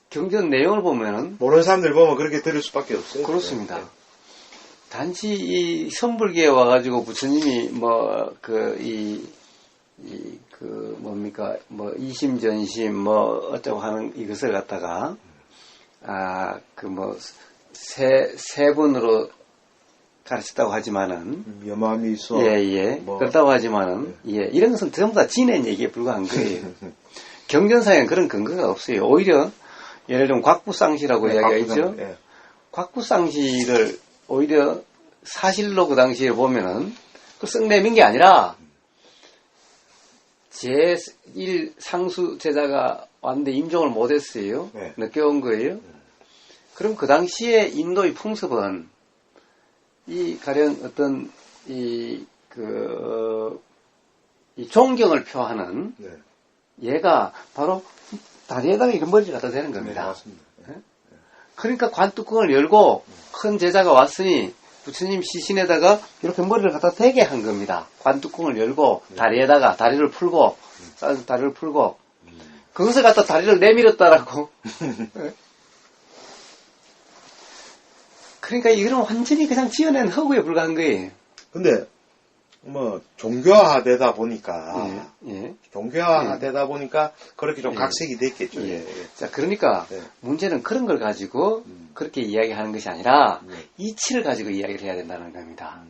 Speaker 2: 경전 내용을 보면은
Speaker 1: 모르는 사람들 보면 그렇게 들을 수밖에 없어요.
Speaker 2: 그렇습니다.
Speaker 1: 네.
Speaker 2: 단지 이 선불기에 와가지고 부처님이 이심전심 어쩌고 하는 이것을 갖다가 세 분으로 가르쳤다고 하지만은
Speaker 1: 여마미소
Speaker 2: 그렇다고 하지만은 이런 것은 전부 다 지낸 얘기에 불과한 거예요. 경전상에는 그런 근거가 없어요. 오히려 예를 들면 곽부상시라고 이야기가 있죠.
Speaker 1: 예.
Speaker 2: 곽부상시를 오히려 사실로 그 당시에 보면은 그 썩 내민 게 아니라 제1 상수 제자가 왔는데 임종을 못했어요.
Speaker 1: 네.
Speaker 2: 늦게 온 거예요. 그럼 그 당시에 인도의 풍습은 이 가령 어떤 이 존경을 표하는
Speaker 1: 네.
Speaker 2: 얘가 바로 다리에다가 이런 머리를 갖다 대는 겁니다.
Speaker 1: 네, 맞습니다.
Speaker 2: 그러니까 관뚜껑을 열고 큰 제자가 왔으니 부처님 시신에다가 이렇게 머리를 갖다 대게 한 겁니다. 관뚜껑을 열고 다리를 풀고 다리를 풀고 그것을 갖다 다리를 내밀었다라고. 그러니까 이거는 완전히 그냥 지어낸 허구에 불과한 거예요.
Speaker 1: 근데 종교화되다 보니까 종교화되다 보니까 그렇게 좀 각색이 됐겠죠.
Speaker 2: 자, 그러니까 문제는 그런 걸 가지고 그렇게 이야기하는 것이 아니라 이치를 가지고 이야기를 해야 된다는 겁니다.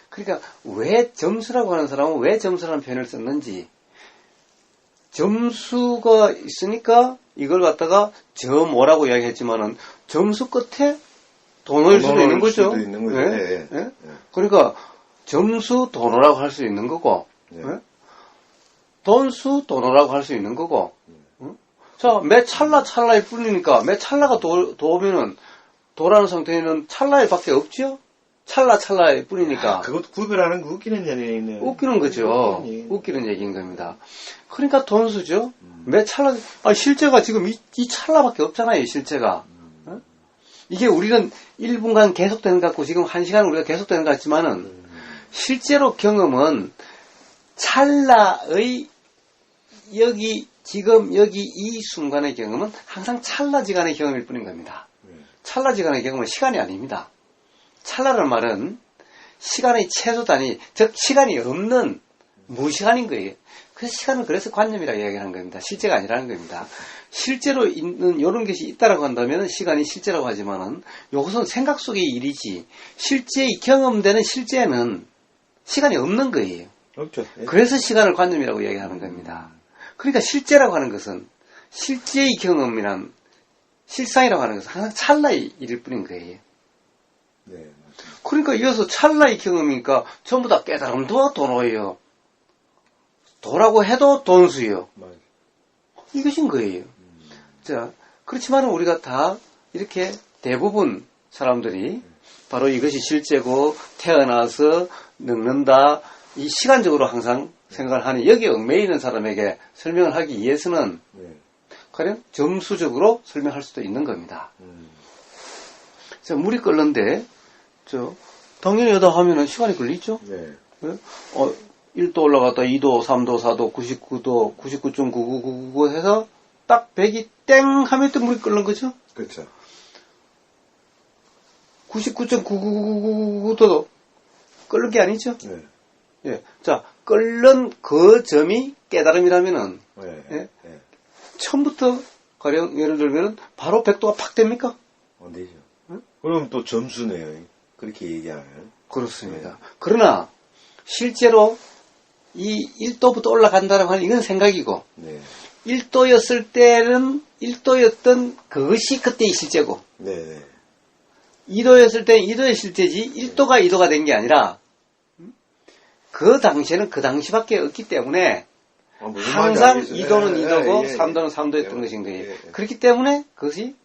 Speaker 2: 그러니까 왜 점수라고 하는 사람은 왜 점수라는 표현을 썼는지, 점수가 있으니까 이걸 갖다가 뭐라고 이야기했지만은 점수 끝에 돈을 수도 있는 거죠. 그러니까 점수 돈이라고 할 수 있는 거고, 돈수 돈이라고 할 수 있는 거고, 자, 매 찰나일 뿐이니까, 매 찰나가 도우면은, 도라는 상태에는 찰나일 밖에 없죠? 찰나일 뿐이니까.
Speaker 1: 그것도 구별하는 거 웃기는 얘기네.
Speaker 2: 웃기는 거죠. 웃기는 얘기인 겁니다. 그러니까 돈수죠? 매 찰나, 실제가 지금 이 찰나밖에 없잖아요, 실제가. 이게 우리는 1분간 계속되는 것 같고, 지금 1시간 우리가 계속되는 것 같지만은, 실제로 경험은 찰나의 지금 여기 이 순간의 경험은 항상 찰나지간의 경험일 뿐인 겁니다. 찰나지간의 경험은 시간이 아닙니다. 찰나라는 말은 시간의 최소 단위, 즉 시간이 없는 무시간인 거예요. 그래서 시간을 그래서 관념이라고 이야기하는 겁니다. 실제가 아니라는 겁니다. 실제로 있는 이런 것이 있다라고 한다면 시간이 실제라고 하지만은 이것은 생각 속의 일이지 실제 경험되는 실제는 시간이 없는 거예요.
Speaker 1: 없죠.
Speaker 2: 그래서 시간을 관념이라고 이야기하는 겁니다. 그러니까 실제라고 하는 것은 실제의 경험이란 실상이라고 하는 것은 항상 찰나의 일일 뿐인 거예요.
Speaker 1: 네,
Speaker 2: 그러니까 이어서 찰나의 경험이니까 전부 다 깨달음도 도노예요. 도라고 해도 돈수요. 이것인 거예요. 자, 그렇지만 우리가 다 이렇게 대부분 사람들이 바로 이것이 실제고 태어나서 늙는다 이 시간적으로 항상 생각을 하니 여기에 얽매여 있는 사람에게 설명을 하기 위해서는 가령 점수적으로 설명할 수도 있는 겁니다. 자, 물이 끓는데 당연히 여다 하면은 시간이 걸리죠?
Speaker 1: 네.
Speaker 2: 1도 올라갔다 2도, 3도, 4도, 99도, 99.9999 해서 딱 100이 땡 하면 또 물이 끓는 거죠?
Speaker 1: 그렇죠.
Speaker 2: 99.9999도 끓는 게 아니죠?
Speaker 1: 네.
Speaker 2: 예. 자, 끓는 그 점이 깨달음이라면은,
Speaker 1: 네.
Speaker 2: 예?
Speaker 1: 네.
Speaker 2: 처음부터, 가령, 예를 들면은, 바로 100도가 팍 됩니까?
Speaker 1: 안 되죠. 응? 그럼 또 점수네요. 그렇게 얘기하면.
Speaker 2: 그렇습니다. 그러나, 실제로, 이 1도부터 올라간다는 건 이건 생각이고,
Speaker 1: 네.
Speaker 2: 1도였을 때는 1도였던 그것이 그때의 실제고,
Speaker 1: 네.
Speaker 2: 2도였을 때는 2도의 실제지 1도가 2도가 된 게 아니라 그 당시에는 그 당시밖에 없기 때문에 항상 2도는 2도고 3도는 3도였던 것인 거예요. 그렇기 때문에 그것이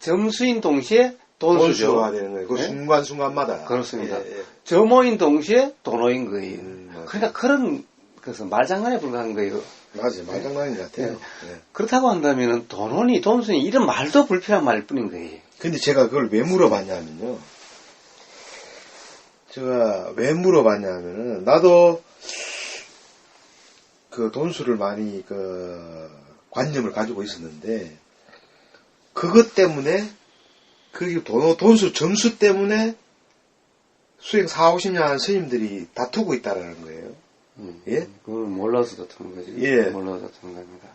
Speaker 2: 점수인 동시에 돈수죠.
Speaker 1: 돈수가 되는 거예요. 그 순간순간마다.
Speaker 2: 그렇습니다. 점호인 동시에 돈호인 거예요. 그러니까 그런 그래서 말장난에 불과한 거예요.
Speaker 1: 맞아요. 말장난인 것 같아요.
Speaker 2: 그렇다고 한다면 돈혼이 돈수인 이런 말도 불필요한 말일 뿐인 거예요.
Speaker 1: 근데 제가 그걸 왜 물어봤냐면요. 제가 왜 물어봤냐면은, 나도 그 돈수를 많이 관념을 가지고 있었는데, 그것 때문에, 그 돈수 점수 때문에 수행 4, 50년 한 스님들이 다투고 있다라는 거예요. 예?
Speaker 2: 그걸 몰라서 다투는 거지.
Speaker 1: 예.
Speaker 2: 몰라서 다투는 겁니다.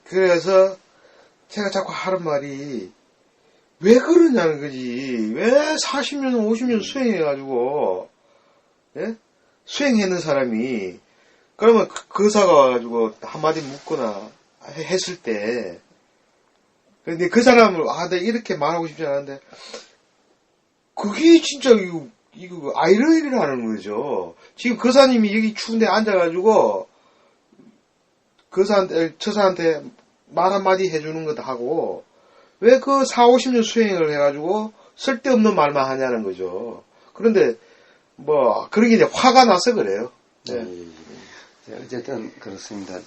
Speaker 1: 그래서 제가 자꾸 하는 말이 왜 그러냐는 거지. 왜 40년, 50년 수행해가지고, 예? 수행했는 사람이, 그러면 거사가 와가지고 한마디 묻거나 했을 때, 근데 그 사람을, 내가 이렇게 말하고 싶지 않은데, 그게 진짜 이거 아이러니라는 거죠. 지금 거사님이 여기 추운데 앉아가지고, 처사한테 말 한마디 해주는 것도 하고, 왜 그 4, 50년 수행을 해가지고 쓸데없는 말만 하냐는 거죠. 그런데, 그러게 이제 화가 나서 그래요. 네.
Speaker 2: 어쨌든, 그렇습니다.